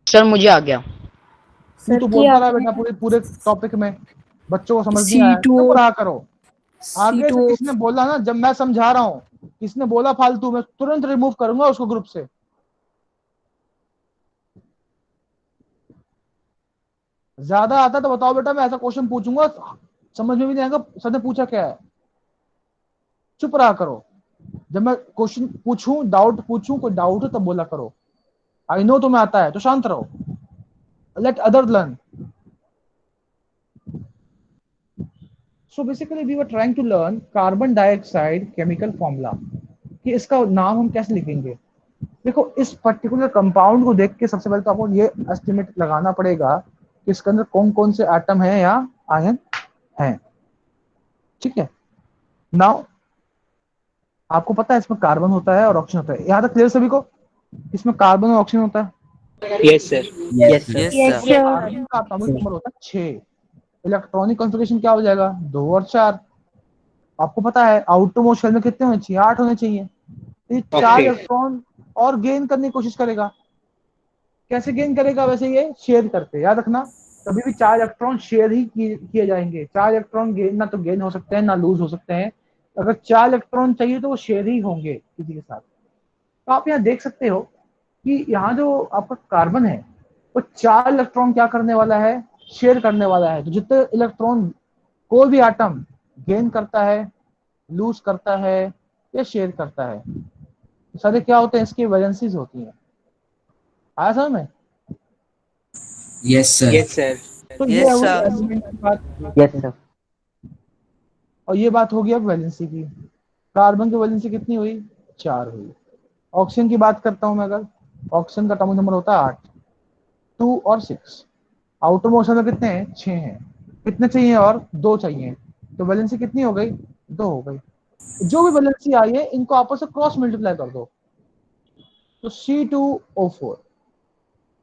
सर मुझे आ गया। तू सर तो की बोलता रहा आपने बेटा पूरे पूरे टॉपिक में, बच्चों को समझ नहीं आया, C2O चुप रहा करो। आगे से C2O किसने बोला ना, जब मैं समझा रहा हूँ, किसने बोला फालतू, मैं तुरंत रिमूव करूंगा उसको ग्रुप से। ज्यादा आता तो बताओ बेटा, मैं ऐसा क्वेश्चन पूछूंगा समझ में भी नहीं आएगा सर ने पूछा क्या है। चुप रहा करो, जब मैं क्वेश्चन पूछूं, डाउट पूछूं, कोई डाउट हो तब बोला करो। आई नो तुम्हें आता है तो शांत रहो, let other learn. So basically we were trying to learn carbon dioxide chemical formula, कि इसका नाम हम कैसे लिखेंगे। देखो, इस पर्टिकुलर कंपाउंड को देख के सबसे पहले तो आपको ये एस्टिमेट लगाना पड़ेगा कि इसके अंदर कौन कौन से एटम है या आयन है। ठीक है, नाउ आपको पता है इसमें कार्बन होता है और ऑक्सीजन होता है, यहाँ तक क्लियर सभी को? इसमें कार्बन और ऑक्सीजन होता है। Yes, sir. Yes, sir. Yes Yes, sir sir. Carbon का एटॉमिक नंबर होता है 6, इलेक्ट्रॉनिक कॉन्फ़िगरेशन क्या हो जाएगा? 2 और 4। आपको पता है आउटर मोस्ट शेल में कितने होने चाहिए? 8 होने चाहिए। तो ये 4 Okay. इलेक्ट्रॉन और गेन करने की कोशिश करेगा। कैसे गेन करेगा? वैसे ये शेयर करके, याद रखना, कभी भी 4 इलेक्ट्रॉन शेयर ही किए जाएंगे। 4 इलेक्ट्रॉन गेन ना तो गेन हो सकते हैं ना लूज हो सकते हैं। अगर 4 इलेक्ट्रॉन चाहिए तो वो शेयर ही होंगे किसी के साथ। तो आप यहाँ देख सकते हो कि यहाँ जो आपका कार्बन है वो 4 इलेक्ट्रॉन क्या करने वाला है? शेयर करने वाला है। तो जितने इलेक्ट्रॉन कोई भी एटम गेन करता है, लूज करता है या शेयर करता है, सारे क्या होते हैं? इसकी वैलेंसीज होती हैं। आया समझ में? Yes, sir. Yes, sir. तो ये यस हुई सर एलिमेंट की बात, Yes, sir. और ये बात होगी अब वैलेंसी की। कार्बन की वैलेंसी कितनी हुई? 4 हुई। ऑक्सीजन की बात करता हूं मैं, अगर ऑक्सीजन का एटॉमिक नंबर होता है 8, 2 और 6। आउटर मोशन में कितने हैं? 6 हैं। कितने चाहिए? और 2 चाहिए। तो वैलेंसी कितनी हो गई? 2 हो गई। जो भी वैलेंसी आई है इनको आपस में क्रॉस मल्टीप्लाई कर दो, तो C2O4,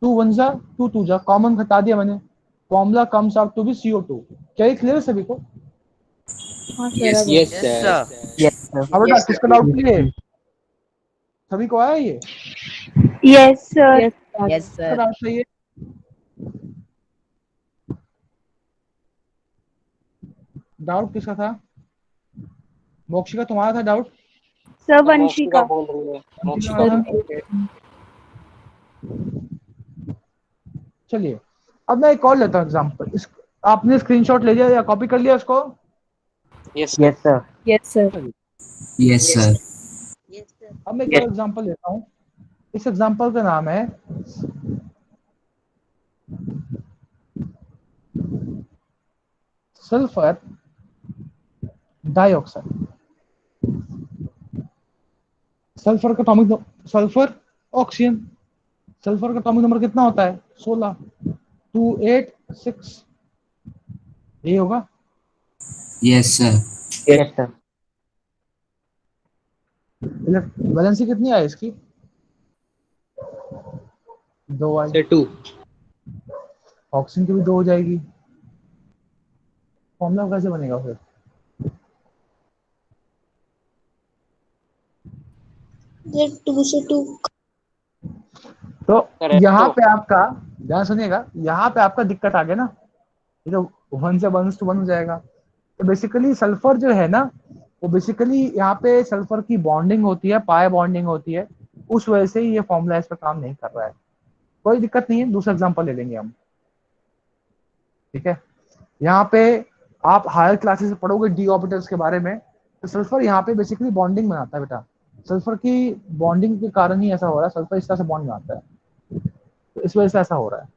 2 1 जा, 2 2 जा, कॉमन घटा दिया मैंने, formula comes out to be CO2। क्या ये क्लियर है सभी को? हाँ सर Yes. अब Yes, yes sir. Sir Yes, sir. अब बेटा Yes, sir. किसका डाउट क्लियर? सभी को आया ये? Yes sir. यस यस किसका सर। डाउट चाहिए? डाउट किसका था? मोक्षिका तुम्हारा था डाउट? सर तो वंशिका। मोक्षिका बोल रही है, मोक्षिका मोक्षिका। का था? सर चलिए, अब मैं एक और लेता हूँ एग्जाम्पल। इस आपने स्क्रीनशॉट ले लिया या कॉपी कर लिया इसको? Yes Yes, sir. Yes sir. चलिए, Yes, sir. अब मैं एक और एग्जाम्पल लेता हूँ। इस एग्जाम्पल का नाम है सल्फर डाइऑक्साइड। सल्फर का एटॉमिक, सल्फर ऑक्सीजन, सल्फर का एटॉमिक नंबर कितना होता है? 16, 2 8 6। ये होगा। Yes, sir. Yes, sir. Valency कितनी आई इसकी? 2 आई। Sir, 2. ऑक्सीजन की भी 2 हो जाएगी। फॉर्मूला कैसे बनेगा फिर? ये 2 से 2 तो करेक्ट। यहाँ तो पे आपका, ध्यान सुनिएगा, यहाँ पे आपका दिक्कत आ गया ना, ये तो 1 से 1:1 हो जाएगा। तो बेसिकली सल्फर जो है ना, वो बेसिकली यहाँ पे सल्फर की बॉन्डिंग होती है, पाई बॉन्डिंग होती है, उस वजह से ये फॉर्मूला इस पर काम नहीं कर रहा है। कोई दिक्कत नहीं है, दूसरा एग्जांपल ले लेंगे हम। ठीक है, यहाँ पे आप हायर क्लासेस में पढ़ोगे डी ऑर्बिटल्स के बारे में, तो सल्फर यहाँ पे बेसिकली बॉन्डिंग बनाता है बेटा, सल्फर की बॉन्डिंग के कारण ही ऐसा हो रहा है, सल्फर इस तरह से बॉन्ड बनाता है, तो इस वजह से ऐसा हो रहा है।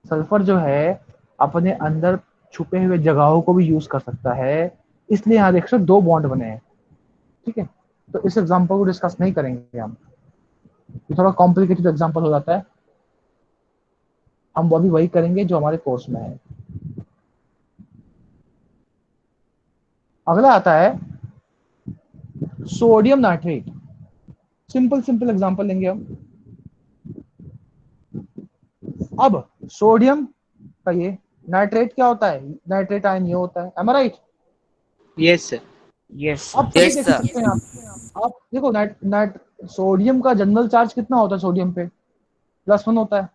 सल्फर जो है अपने अंदर छुपे हुए जगहों को भी यूज कर सकता है, इसलिए यहाँ देख सकते 2 बॉन्ड बने हैं, ठीक है। तो इस एग्जांपल को डिस्कस नहीं करेंगे हम, ये थोड़ा कॉम्प्लिकेटेड एग्जांपल हो जाता है, हम अभी वही करेंगे जो हमारे कोर्स में है। अगला आता है सोडियम नाइट्रेट। सिंपल एग्जांपल लेंगे हम। अब सोडियम का ये नाइट्रेट क्या होता है, नाइट्रेट आयन ये होता है, एम आई राइट? Yes sir. यस अब सभी देख सकते हैं आप देखो नाइट सोडियम का जनरल चार्ज कितना होता है सोडियम पे, +1 होता है।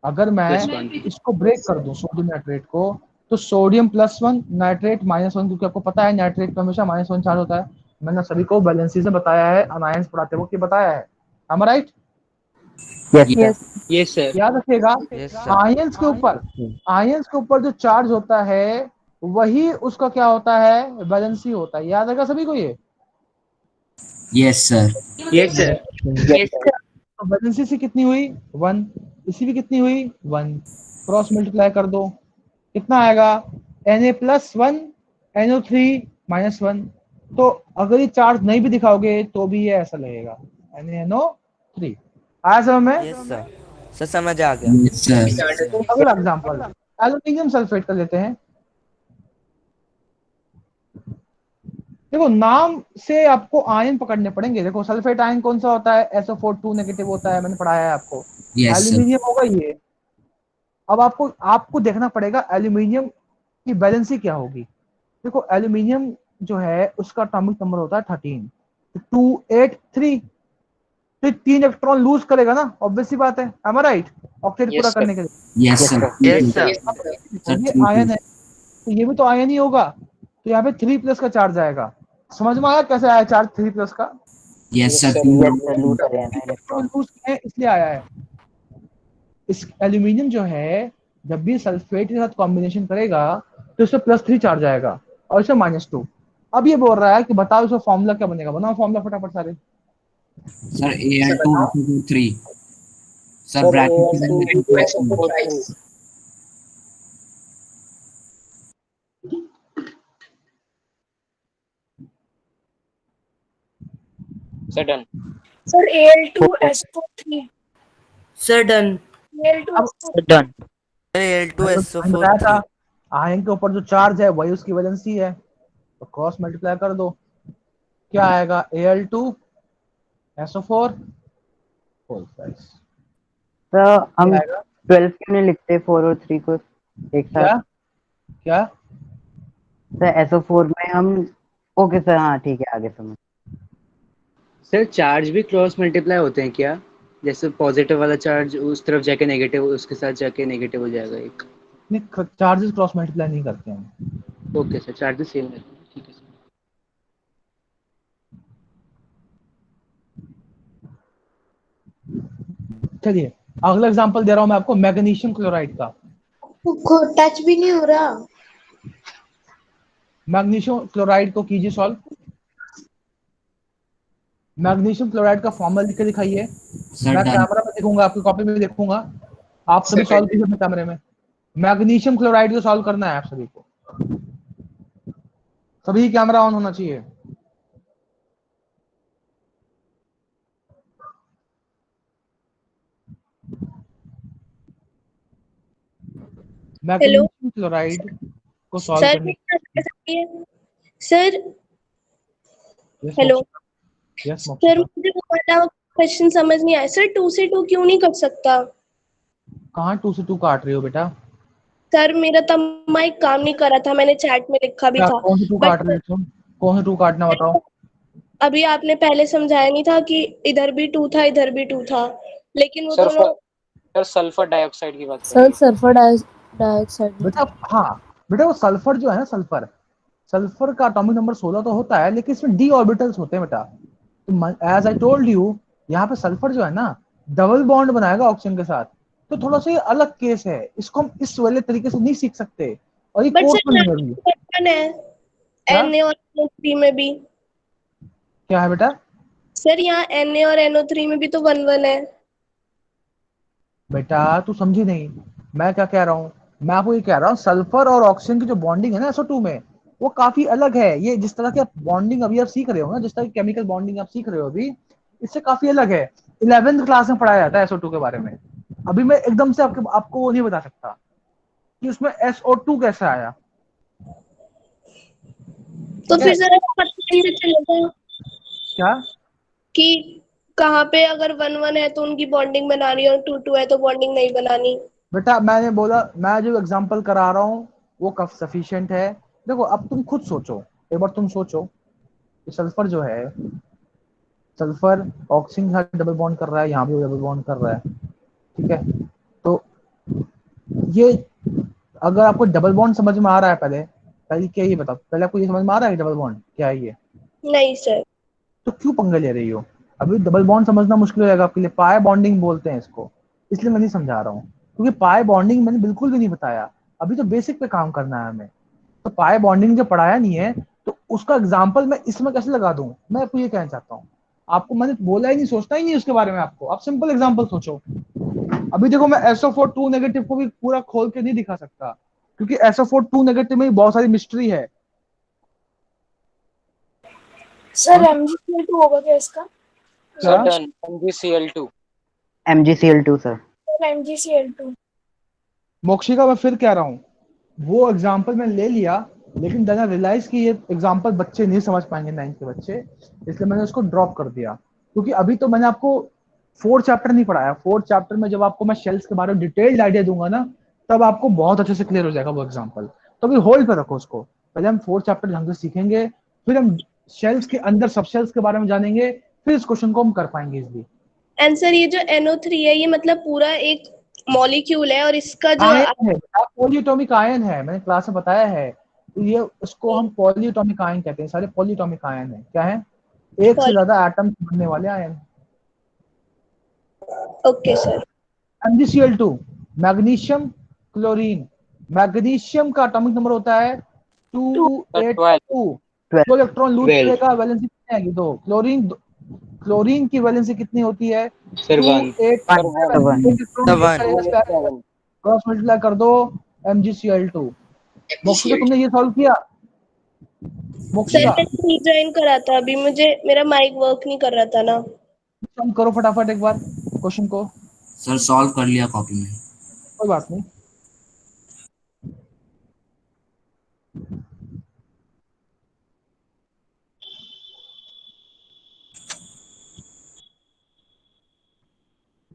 अगर मैं +1 इसको ब्रेक कर दूं सोडियम नाइट्रेट को, तो सोडियम +1 नाइट्रेट -1, क्योंकि आपको पता है नाइट्रेट का हमेशा -1 चार्ज होता है। मैंने सभी को बैलेंसी से बताया है, अनायंस पढ़ाते वक्त ये बताया है, एम आई राइट? Yes sir. याद रखिएगा आयंस के ऊपर जो चार्ज होता है वही उसका क्या होता है, बैलेंसी होता है। याद रखा सभी को ये? Yes sir. Yes sir. तो बैलेंसी से कितनी हुई 1, इसी भी कितनी हुई 1, क्रॉस मल्टीप्लाई कर दो कितना आएगा Na+1 NO3 -1। तो अगर ये चार्ज नहीं भी दिखाओगे तो भी ये ऐसा लगेगा NaNO3। आया समझ में? यस सर, सर समझ आ गया। Yes sir. अगला एग्जांपल एल्युमिनियम सल्फेट का लेते हैं। देखो नाम से आपको आयन पकड़ने पड़ेंगे। देखो सल्फेट आयन कौन सा होता है, SO4 2 नेगेटिव होता है, मैंने पढ़ाया है आपको। Yes sir. एल्यूमिनियम होगा ये। अब आपको देखना पड़ेगा एल्यूमिनियम की बैलेंसी क्या होगी। देखो एल्यूमिनियम जो है उसका एटॉमिक नंबर होता है 13, तो 283, तो 3 इलेक्ट्रॉन लूज करेगा ना, ऑब्वियस सी बात है, एम आई राइट? ऑक्टेट पूरा करने के लिए। Yes sir. Yes sir. ये आयन है तो ये भी तो आयन ही होगा, तो यहाँ पे 3+ का चार्ज आएगा। समझ में आया कैसे आया चार्ज 3+ का? Yes sir. इलेक्ट्रॉन लूज किए इसलिए आया है। इस एल्यूमिनियम जो है जब भी सल्फेट के साथ कॉम्बिनेशन करेगा तो इसमें +3 चार्ज आएगा और इसमें -2। अब ये बोल रहा है कि बताओ इसका फॉर्मूला क्या बनेगा, बनाओ फॉर्मूला फटाफट सारे। सर Al2 सर ब्रैकेट में sir done. Sir Al2SO3 sir done. Al2SO3 done. बताया था आयन के ऊपर जो चार्ज है वही उसकी वैलेंसी है, तो क्रॉस मल्टीप्लाई कर दो क्या आएगा Al2SO4 होल साइज। सर हम 12 क्यों नहीं लिखते 4 और 3 को एक साथ? क्या सर SO4 में हम ओके सर, हाँ ठीक है आगे समझ। सर चार्ज भी क्रॉस मल्टीप्लाई होते हैं क्या? जैसे पॉजिटिव वाला चार्ज उस तरफ जाके नेगेटिव, उसके साथ जाके नेगेटिव हो जाएगा एक। नहीं, चार्जेस क्रॉस मल्टीप्लाई नहीं करते हैं। ओके सर, चार्जेस सेम रहते हैं, ठीक है सर। चलिए अगला एग्जांपल दे रहा हूं मैं आपको मैग्नीशियम क्लोराइड का। टच भी नहीं हो रहा। मैग्नीशियम क्लोराइड को कीजिए सॉल्व। मैग्नीशियम क्लोराइड का फॉर्मूला लिख के दिखाइए। मैं कैमरा में देखूंगा, आपकी कॉपी में देखूंगा, आप सभी सॉल्व कीजिए अपने कैमरे में। मैग्नीशियम क्लोराइड को सॉल्व करना है आप सभी को, सभी कैमरा ऑन होना चाहिए। मैग्नीशियम क्लोराइड को सॉल्व करने सर हेलो यस सर, मुझे वो वाला क्वेश्चन समझ नहीं आया सर। 2 से 2 क्यों नहीं कर सकता? कहाँ 2 से 2 काट रही हो बेटा? सर मेरा तब माइक काम नहीं कर रहा था, मैंने चैट में लिखा भी था। कौन से 2 काट रही हो तुम? कौन से 2 काटना बताओ। अभी आपने पहले समझाया नहीं था कि इधर भी 2 था इधर भी 2 था, लेकिन वो दोनों सर सल्फर डाइऑक्साइड की बात सर सल्फर डाइऑक्साइड बेटा। हाँ बेटा, वो सल्फर जो है ना, सल्फर का एटॉमिक नंबर 16 तो होता है, लेकिन इसमें डी ऑर्बिटल्स होते हैं बेटा। तो एज आई टोल्ड यू, यहाँ पे सल्फर जो है ना डबल बॉन्ड बनाएगा ऑक्सीजन के साथ, तो थोड़ा सा ये अलग केस है, इसको हम इस वाले तरीके से नहीं सीख सकते, और ये कोर्स में नहीं होगी। है Na और NO3 में भी क्या है बेटा? सर यहाँ Na और NO3 में भी तो 1 1 है। बेटा तू समझी नहीं, मैं क्या कह रहा हूँ, मैं आपको ये कह रहा हूँ सल्फर और ऑक्सीजन की जो बॉन्डिंग है ना SO2 में, वो काफी अलग है। ये जिस तरह की आप बॉन्डिंग अभी आप सीख रहे हो ना, जिस तरह की केमिकल बॉन्डिंग आप सीख रहे हो अभी, इससे काफी अलग है। 11th क्लास में पढ़ाया जाता है SO2 के बारे में। अभी मैं एकदम से आपको वो नहीं बता सकता कि उसमें SO2 कैसे आया। तो ठीक है? फिर सर पता कैसे चलेगा क्या? कि कहाँ पे अगर 1 1 है तो उनकी बॉन्डिंग बनानी और 2 2 है तो बॉन्डिंग नहीं बनानी? बेटा मैंने बोला, मैं जो एग्जांपल करा रहा हूँ वो कब सफिशिएंट है। देखो अब तुम खुद सोचो, एक बार तुम सोचो कि सल्फर जो है, सल्फर ऑक्सीजन के साथ डबल बॉन्ड कर रहा है, यहाँ भी डबल बॉन्ड कर रहा है। ठीक है? तो ये, अगर आपको डबल बॉन्ड समझ में आ रहा है, पहले पहले क्या ये बताओ, पहले आपको ये समझ में आ रहा है डबल बॉन्ड क्या है ये? नहीं सर। तो क्यों पंगे ले रही हो? अभी डबल बॉन्ड समझना मुश्किल हो जाएगा आपके लिए। पाए बॉन्डिंग बोलते हैं इसको, इसलिए मैं नहीं समझा रहा हूँ, क्योंकि पाए बॉन्डिंग मैंने बिल्कुल भी नहीं बताया। अभी तो बेसिक पे काम करना है हमें। तो पाए बॉन्डिंग जो पढ़ाया नहीं है, तो उसका एग्जाम्पल मैं इसमें कैसे लगा दूं? मैं आपको ये कहना चाहता हूँ, आपको मैंने बोला ही नहीं, सोचना ही नहीं उसके बारे में आपको। आप सिंपल एग्जाम्पल सोचो। अभी देखो मैं SO4 2 नेगेटिव को भी पूरा खोल के नहीं दिखा सकता, क्योंकि SO4 2 नेगेटिव में बहुत सारी मिस्ट्री है। सर MgCl2 होगा क्या इसका? क्या? Sir done, MgCl2। MgCl2 sir. MgCl2। मोक्षिका मैं फिर कह रहा हूँ, वो एग्जाम्पल मैंने ले लिया, लेकिन मैंने रियलाइज कि ये एग्जाम्पल बच्चे नहीं समझ पाएंगे 9th के बच्चे, इसलिए मैंने उसको ड्रॉप कर दिया। क्योंकि अभी तो मैंने आपको 4th चैप्टर नहीं पढ़ाया। 4th चैप्टर में जब आपको मैं शेल्स के बारे में डिटेल्ड आइडिया दूंगा ना, तब आपको बहुत अच्छे से क्लियर हो जाएगा वो एग्जाम्पल। तो अभी होल्ड पे रखो उसको, पहले हम 4th चैप्टर ढंग से सीखेंगे, फिर हम शेल्स के अंदर सब शेल्स के बारे में जानेंगे, फिर इस क्वेश्चन को हम कर पाएंगे इजली। एंड सर ये जो NO3 है ये मतलब पूरा एक मॉलिक्यूल है और इसका जो आयन है, पॉलीएटॉमिक आयन है, मैंने क्लास में बताया है। तो ये उसको हम पॉलीएटॉमिक आयन कहते हैं, सारे पॉलीएटॉमिक आयन है। क्या है? एक से ज्यादा एटम बनने वाले ion. Okay sir. MgCl2, magnesium chlorine. Magnesium का एटॉमिक नंबर होता है 282। 12। दो इलेक्ट्रॉन लूज 12 करेगा, वैलेंसी कितनी आएगी? दो। क्लोरीन की वैलेंसी कितनी होती है? सर 1। 287। वन। एक इलेक्ट्रॉन लूज वन। करेगा, स्क्वायर करेगा, क्रॉस मल्टीप्लाई कर दो, MgCl2। मोक्षिका MgCl2। तुमने ये सॉल्व किया? सर मोक्षिका मैंने रीजॉइन करा था अभी, मुझे मेरा माइक वर्क नहीं कर रहा था ना। सम करो फटाफट एक बार क्वेश्चन को। सर सॉल्व कर लिया कॉपी में। कोई बात नहीं।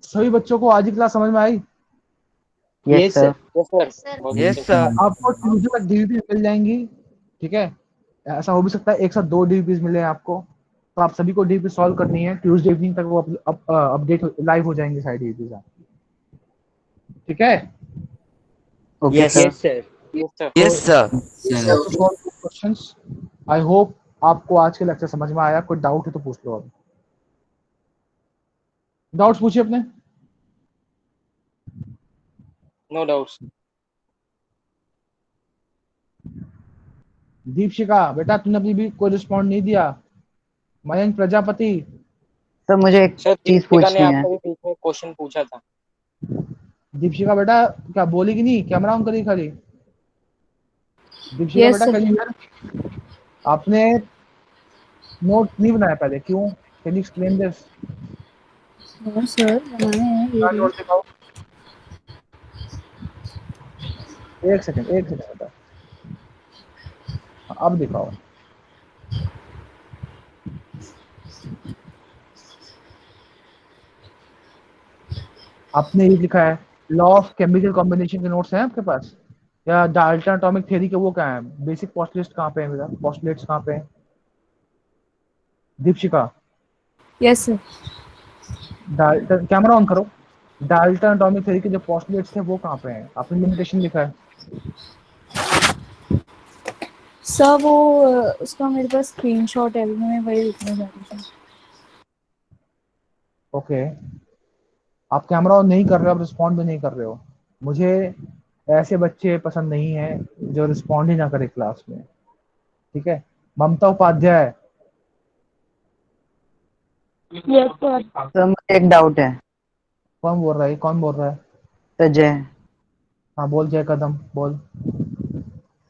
सभी बच्चों को आज ही क्लास समझ में आई? Yes yes sir. Sir. Yes sir, बहुत यस अच्छे से। सर। आपको ट्यूजडे तक डीवीपी मिल जाएंगी। ठीक है? ऐसा हो भी सकता है एक साथ 2 डीवीपीज मिले आपको, तो आप सभी को डीवीपी सॉल्व करनी है। ट्यूजडे इवनिंग तक वो अपडेट लाइव हो जाएंगे सारी डीवीपीज आप। ठीक है? Okay yes. Sir. Yes sir. Yes sir. Yes sir. Yes, sir sir. Okay. Questions. I hope आपको आज के लेक्चर समझ में आया। कोई डाउट है तो पूछ लो। अब डाउट्स पूछिए अपने। No doubts. दीपशिका बेटा तुमने अभी भी कोई रिस्पॉन्ड नहीं दिया। मयंक प्रजापति। सर मुझे एक सर चीज दीपिका ने पूछनी है। आपका भी बीच में क्वेश्चन पूछा था। दीपशिका बेटा क्या बोलेगी नहीं? कैमरा ऑन करी खाली। दीपशिका यस बेटा सर। करिए। आपने नोट नहीं बनाया पहले, क्यों? Can you explain this? हाँ सर बनाए हैं ये भी। नोट दिखाओ। एक सेकंड बेटा। हाँ, अब दिखाओ। आपने ये लिखा है लॉ ऑफ केमिकल कॉम्बिनेशन के नोट्स हैं आपके पास? या डाल्टन एटॉमिक थ्योरी के वो क्या है, बेसिक पोस्टुलेट्स कहाँ पे हैं मेरा? पोस्टुलेट्स कहाँ पे हैं Deepshikha? Yes sir. Dalton, camera on करो। डाल्टन एटॉमिक थ्योरी के जो पोस्टुलेट्स थे वो कहाँ पे हैं? आपने लिमिटेशन लिखा है। सर वो उसका मेरे पास स्क्रीनशॉट है अभी, मैं वही लिखने जा रही हूँ। ओके, आप कैमरा ऑन नहीं कर रहे हो, आप रिस्पॉन्ड भी नहीं कर रहे हो। मुझे ऐसे बच्चे पसंद नहीं है जो रिस्पॉन्ड ही ना करे क्लास में। ठीक है? ममता उपाध्याय, यस सर। सर मुझे एक डाउट है। कौन बोल रहा है, कौन बोल रहा है? सर जय। हाँ बोल, जय कदम बोल।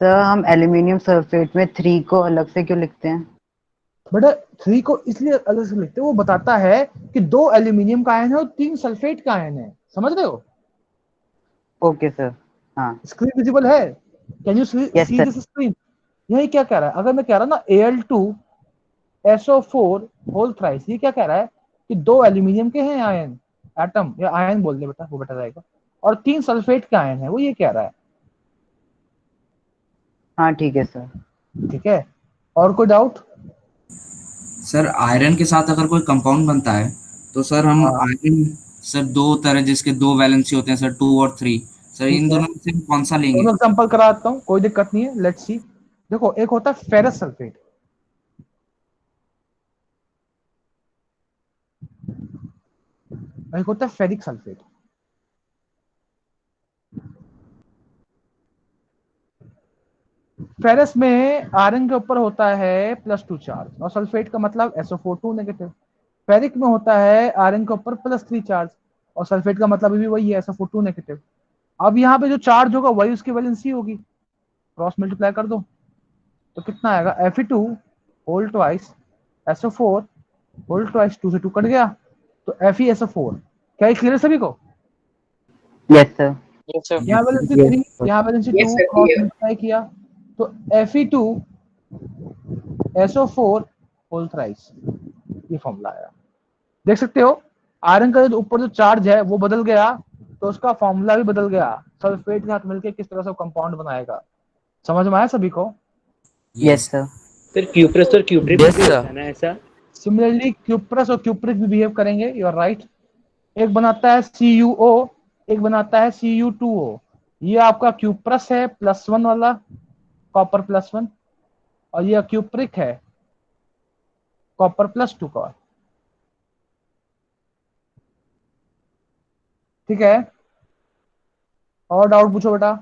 सर हम एल्यूमिनियम सल्फेट में 3 को अलग से क्यों लिखते हैं? बेटा 3 को इसलिए अलग से लिखते हैं, वो बताता है कि 2 एल्यूमिनियम का आयन है और 3 सल्फेट का आयन है। समझ रहे हो? Okay sir. हाँ। स्क्रीन विजिबल है? Can you yes see sir. This screen? यही क्या कह रहा है, अगर मैं कह रहा ना Al2SO4 होल थ्राइस, ये क्या कह रहा है कि 2 एल्यूमिनियम के हैं आयन, एटम या आयन बोल दे बेटा, वो बेटा रहेगा, और 3 सल्फेट के आयन है, वो ये कह रहा है। हाँ ठीक है सर। ठीक है, और कोई डाउट? सर आयरन के साथ अगर कोई कंपाउंड बनता है तो सर हम हाँ आयरन, सर दो तरह जिसके दो वैलेंसी होते हैं सर, 2 और 3, सर ठीक इन है, दोनों में से हम कौन सा लेंगे? दोनों एग्जांपल कराता हूँ, कोई दिक्कत नहीं है, लेट्स सी। देखो, एक होता है फेरस सल्फेट, एक होता है फेरिक सल्फेट। फेरस में आयरन के ऊपर होता है +2 चार्ज, और सल्फेट का मतलब SO4 नेगेटिव। फेरिक में होता है आयरन के ऊपर +3 चार्ज, और सल्फेट का मतलब भी वही है, SO4 नेगेटिव। अब यहाँ पे जो चार्ज होगा वही उसकी वैलेंसी होगी, क्रॉस मल्टीप्लाई कर दो तो कितना आएगा, Fe2 whole twice SO4 whole twice, 2 से 2 कट गया तो FeSO4। क्या ये क्लियर है सभी को? Yes sir. Yes sir. यहाँ वैलेंसी यस 3, सर। यहाँ valency Yes 2, sir, cross clear. Multiply किया तो Fe2SO4 होल थ्राइस, ये फॉर्मूला आया। देख सकते हो, आयरन का जो ऊपर जो चार्ज है वो बदल गया तो उसका फॉर्मूला भी बदल गया, सल्फेट के साथ मिलकर किस तरह से कंपाउंड बनाएगा। समझ में आया सभी को? Yes sir. सर क्यूप्रस और क्यूप्रिक यस भी होता सर। है ना ऐसा? सिमिलरली क्यूप्रस और क्यूप्रिक भी बिहेव करेंगे, यू आर राइट। एक बनाता है CuO, एक बनाता है Cu2O। ये आपका क्यूप्रस है +1 वाला, कॉपर +1, और ये क्यूप्रिक है कॉपर +2 का। ठीक है, और डाउट पूछो बेटा।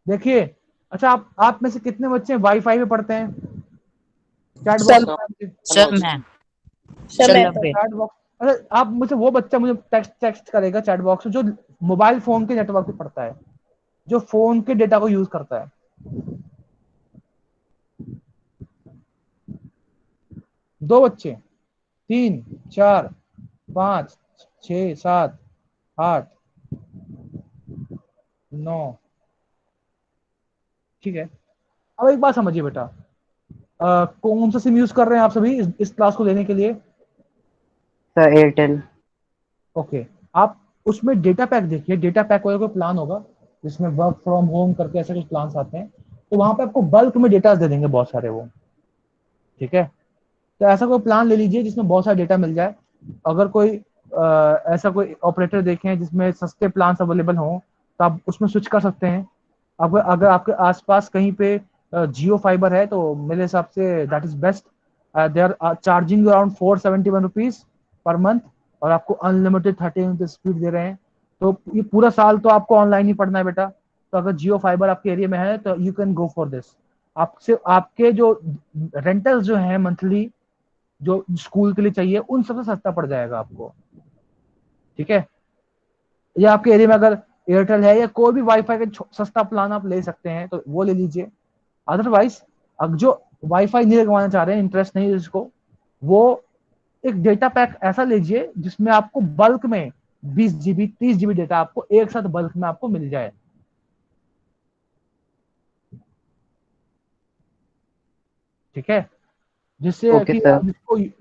देखिए, अच्छा आप में से कितने बच्चे वाईफाई पे पढ़ते हैं? चैट बॉक्स सर में सर मैं सर मैं तो। चैट बॉक्स, अरे आप मुझे, वो बच्चा मुझे टेक्स्ट टेक्स्ट करेगा चैट बॉक्स में जो मोबाइल फोन के नेटवर्क पे पढ़ता है, जो फोन के डेटा को यूज करता है। 2 बच्चे, 3, 4, 5, 6, 7, 8, 9। ठीक है, अब एक बात समझिए बेटा, कौन सा सिम यूज कर रहे हैं आप सभी इस क्लास को लेने के लिए? Sir Airtel. ओके, आप उसमें डेटा पैक देखिए, डेटा पैक वाला कोई प्लान होगा जिसमें वर्क फ्रॉम होम करके ऐसे कुछ प्लान आते हैं, तो वहां पे आपको बल्क में डेटा दे देंगे बहुत सारे वो। ठीक है, तो ऐसा कोई प्लान ले लीजिए जिसमें बहुत सारा डेटा मिल जाए। अगर कोई ऐसा कोई ऑपरेटर देखें जिसमें सस्ते प्लान अवेलेबल हों तो आप उसमें स्विच कर सकते हैं। अगर अगर आपके आसपास कहीं पे जियो फाइबर है तो मेरे हिसाब से that is best. They are charging around 471 rupees per month, और आपको अनलिमिटेड 30 MB स्पीड दे रहे हैं। तो ये पूरा साल तो आपको ऑनलाइन ही पढ़ना है बेटा, तो अगर जियो फाइबर आपके एरिया में है तो you can go for this. आपसे आपके जो रेंटल्स जो हैं मंथली, जो स्कूल के लिए चाहिए, उन सबसे सस्ता पड़ जाएगा आपको। ठीक है, या आपके एरिया में अगर एयरटेल है या कोई भी वाईफाई का सस्ता प्लान आप ले सकते हैं तो वो ले लीजिए। अदरवाइज अब जो वाईफाई नहीं लगवाना चाह रहे हैं, इंटरेस्ट नहीं है जिसको, वो एक डेटा पैक ऐसा लीजिए जिसमें आपको बल्क में 20 GB 30 GB डेटा आपको एक साथ बल्क में आपको मिल जाए। ठीक है, जिससे ओके कि सर।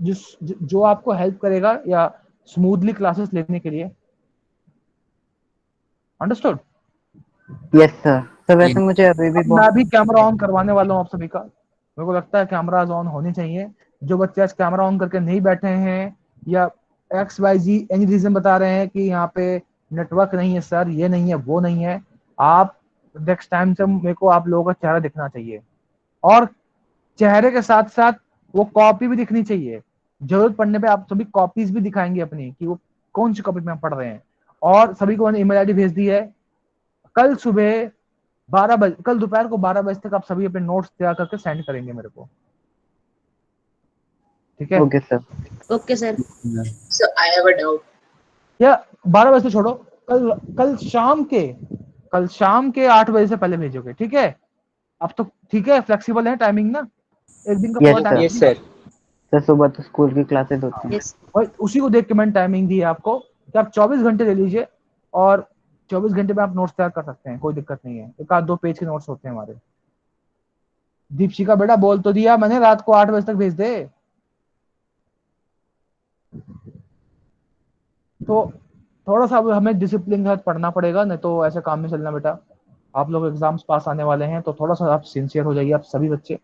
जिसको जो आपको हेल्प करेगा या स्मूथली क्लासेस लेने के लिए। अंडरस्टूड? Yes sir. सर वैसे मुझे अभी भी अब मैं भी बहुत। कैमरा ऑन करवाने वाला हूँ आप सभी का। मेरे को लगता है कैमराज ऑन होने चाहिए। जो बच्चे आज कैमरा ऑन करके नहीं बैठे हैं या XYZ एनी रीजन बता रहे हैं कि यहाँ पे नेटवर्क नहीं है सर, ये नहीं है, वो नहीं है, आप नेक्स्ट टाइम से मेरे को आप लोगों का चेहरा दिखना चाहिए, और चेहरे के साथ साथ वो कॉपी भी दिखनी चाहिए। जरूरत पड़ने पे आप सभी कॉपीज भी दिखाएंगे अपनी कि वो कौन सी कॉपी में पढ़ रहे हैं। और सभी को मैंने ईमेल ID भेज दी है। कल सुबह 12 बजे, कल दोपहर को 12 बजे तक आप सभी अपने नोट्स तैयार करके सेंड करेंगे मेरे को, ठीक है? Okay sir. Okay sir. Sir, I have a doubt. या 12 बजे से छोड़ो, कल शाम के 8 बजे से पहले भेजोगे, ठीक है? अब तो ठीक है, फ्लेक्सिबल है टाइमिंग ना, एक दिन का Yes, पूरा sir. Time. Yes sir. Sir सुबह तो स्कूल की क्लासेस होती हैं। और उसी को देख के मैंने टाइमिंग दी है आपको कि आप 24 घंटे ले लीजिए और 24 घंटे में आप नोट्स तैयार कर सकते हैं, कोई दिक्कत नहीं है। एक आध 2 पेज के नोट्स होते हैं हमारे। दीपशिका बेटा बोल तो दिया मैंने, रात को 8 बजे तक भेज दे। तो थोड़ा सा हमें डिसिप्लिन के साथ पढ़ना पड़ेगा, नहीं तो ऐसे काम में चलना बेटा। आप लोग एग्जाम्स पास आने वाले हैं, तो थोड़ा सा आप सिंसियर हो जाइए, आप सभी बच्चे।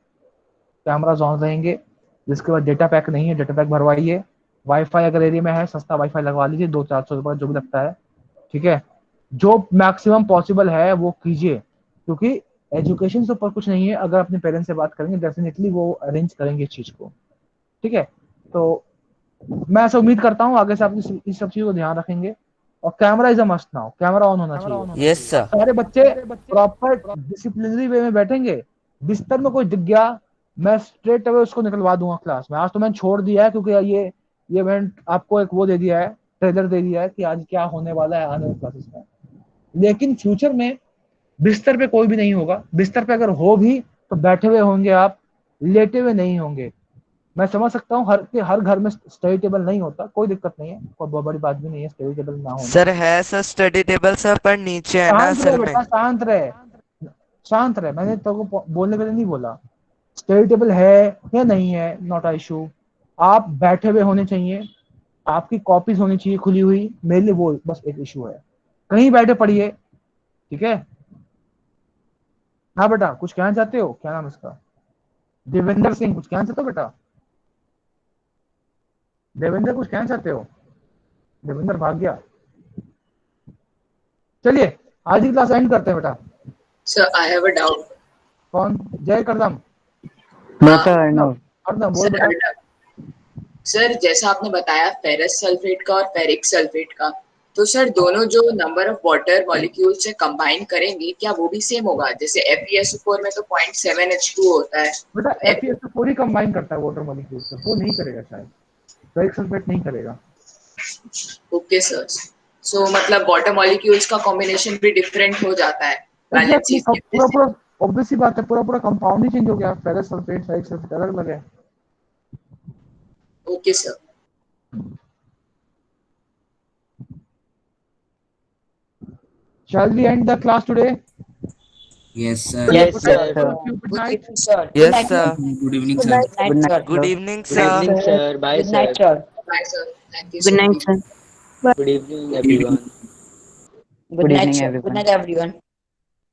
कैमराज ऑन रहेंगे, जिसके बाद डेटा पैक नहीं है डेटा पैक भरवाइए। वाईफाई अगर एरिया में है, सस्ता वाईफाई लगवा लीजिए, 200-400 रुपये जो भी लगता है, ठीक है? जो मैक्सिमम पॉसिबल है वो कीजिए, क्योंकि एजुकेशन से ऊपर कुछ नहीं है। अगर अपने पेरेंट्स से बात करेंगे, डेफिनेटली वो अरेंज करेंगे इस चीज को, ठीक है? तो मैं ऐसा उम्मीद करता हूँ आगे से आप इस सब चीज को ध्यान रखेंगे। और camera is a must now, camera on होना चाहिए। Yes sir. सारे बच्चे प्रॉपर डिसिप्लिनरी वे में बैठेंगे। बिस्तर में कोई दिख गया, मैं स्ट्रेट अवे उसको निकलवा दूंगा क्लास में। आज तो मैंने छोड़ दिया है, क्योंकि ये मैंने आपको एक वो दे दिया है, ट्रेलर दे दिया है कि आज क्या होने वाला है आने वाली क्लासेस में। लेकिन फ्यूचर में बिस्तर पे कोई भी नहीं होगा। बिस्तर पे अगर हो भी तो बैठे हुए होंगे आप, लेटे हुए नहीं होंगे। मैं समझ सकता हूँ हर घर में स्टडी टेबल नहीं होता, कोई दिक्कत नहीं है, कोई बहुत बड़ी बात भी नहीं है स्टडी टेबल ना होना। सर है सर स्टडी टेबल सर, पर नीचे है ना शांत रहे असल में। बेटा, शांत रहे, शांत रहे। मैंने तो बोलने के लिए नहीं बोला। स्टडी टेबल है या नहीं है, नॉट अ इशू। आप बैठे हुए होने चाहिए, आपकी कॉपीज होनी चाहिए खुली हुई, मेरे लिए वो बस एक इशू है। कहीं बैठे पढ़िए, ठीक है? हाँ बेटा, कुछ कहना चाहते हो? क्या नाम इसका? देवेंद्र सिंह, कुछ कहना चाहते हो बेटा? देवेंद्र, कुछ कहना चाहते हो? देवेंद्र भाग गया। चलिए आज की क्लास एंड करते हैं बेटा। Sir, I have a doubt. कौन? जय करदम। No sir, Arnav. करदम बोल Sir, I बेटा। have a doubt. सर जैसा आपने बताया फेरस सल्फेट का और फेरिक सल्फेट का, तो सर दोनों जो नंबर ऑफ वाटर मॉलिक्यूल से कंबाइन करेंगे, क्या वो भी सेम होगा? जैसे FeSO4 में तो 0.7H2 होता है। बेटा FeSO4 ही कंबाइन करता है वाटर मॉलिक्यूल से, वो नहीं करेगा शायद, फेरिक सल्फेट नहीं करेगा। Okay sir. सो मतलब वाटर मॉलिक्यूल्स का कॉम्बिनेशन भी डिफरेंट हो जाता है बैलेंस पूरा ऑब्वियसली बात है, पूरा कंपाउंड ही चेंज हो गया। फेरस सल्फेट फेरिक सल्फेट अलग अलग है। Okay sir. Shall we end the class today? Yes, sir. Yes, sir. Good night. Sir. Yes sir. Good evening, sir. Good night, sir. Good evening Good sir. evening, sir. Bye, Good sir. night, sir. Bye sir. Thank you good night sir. Good evening, everyone. Good night, evening, sir. everyone. Good night, everyone.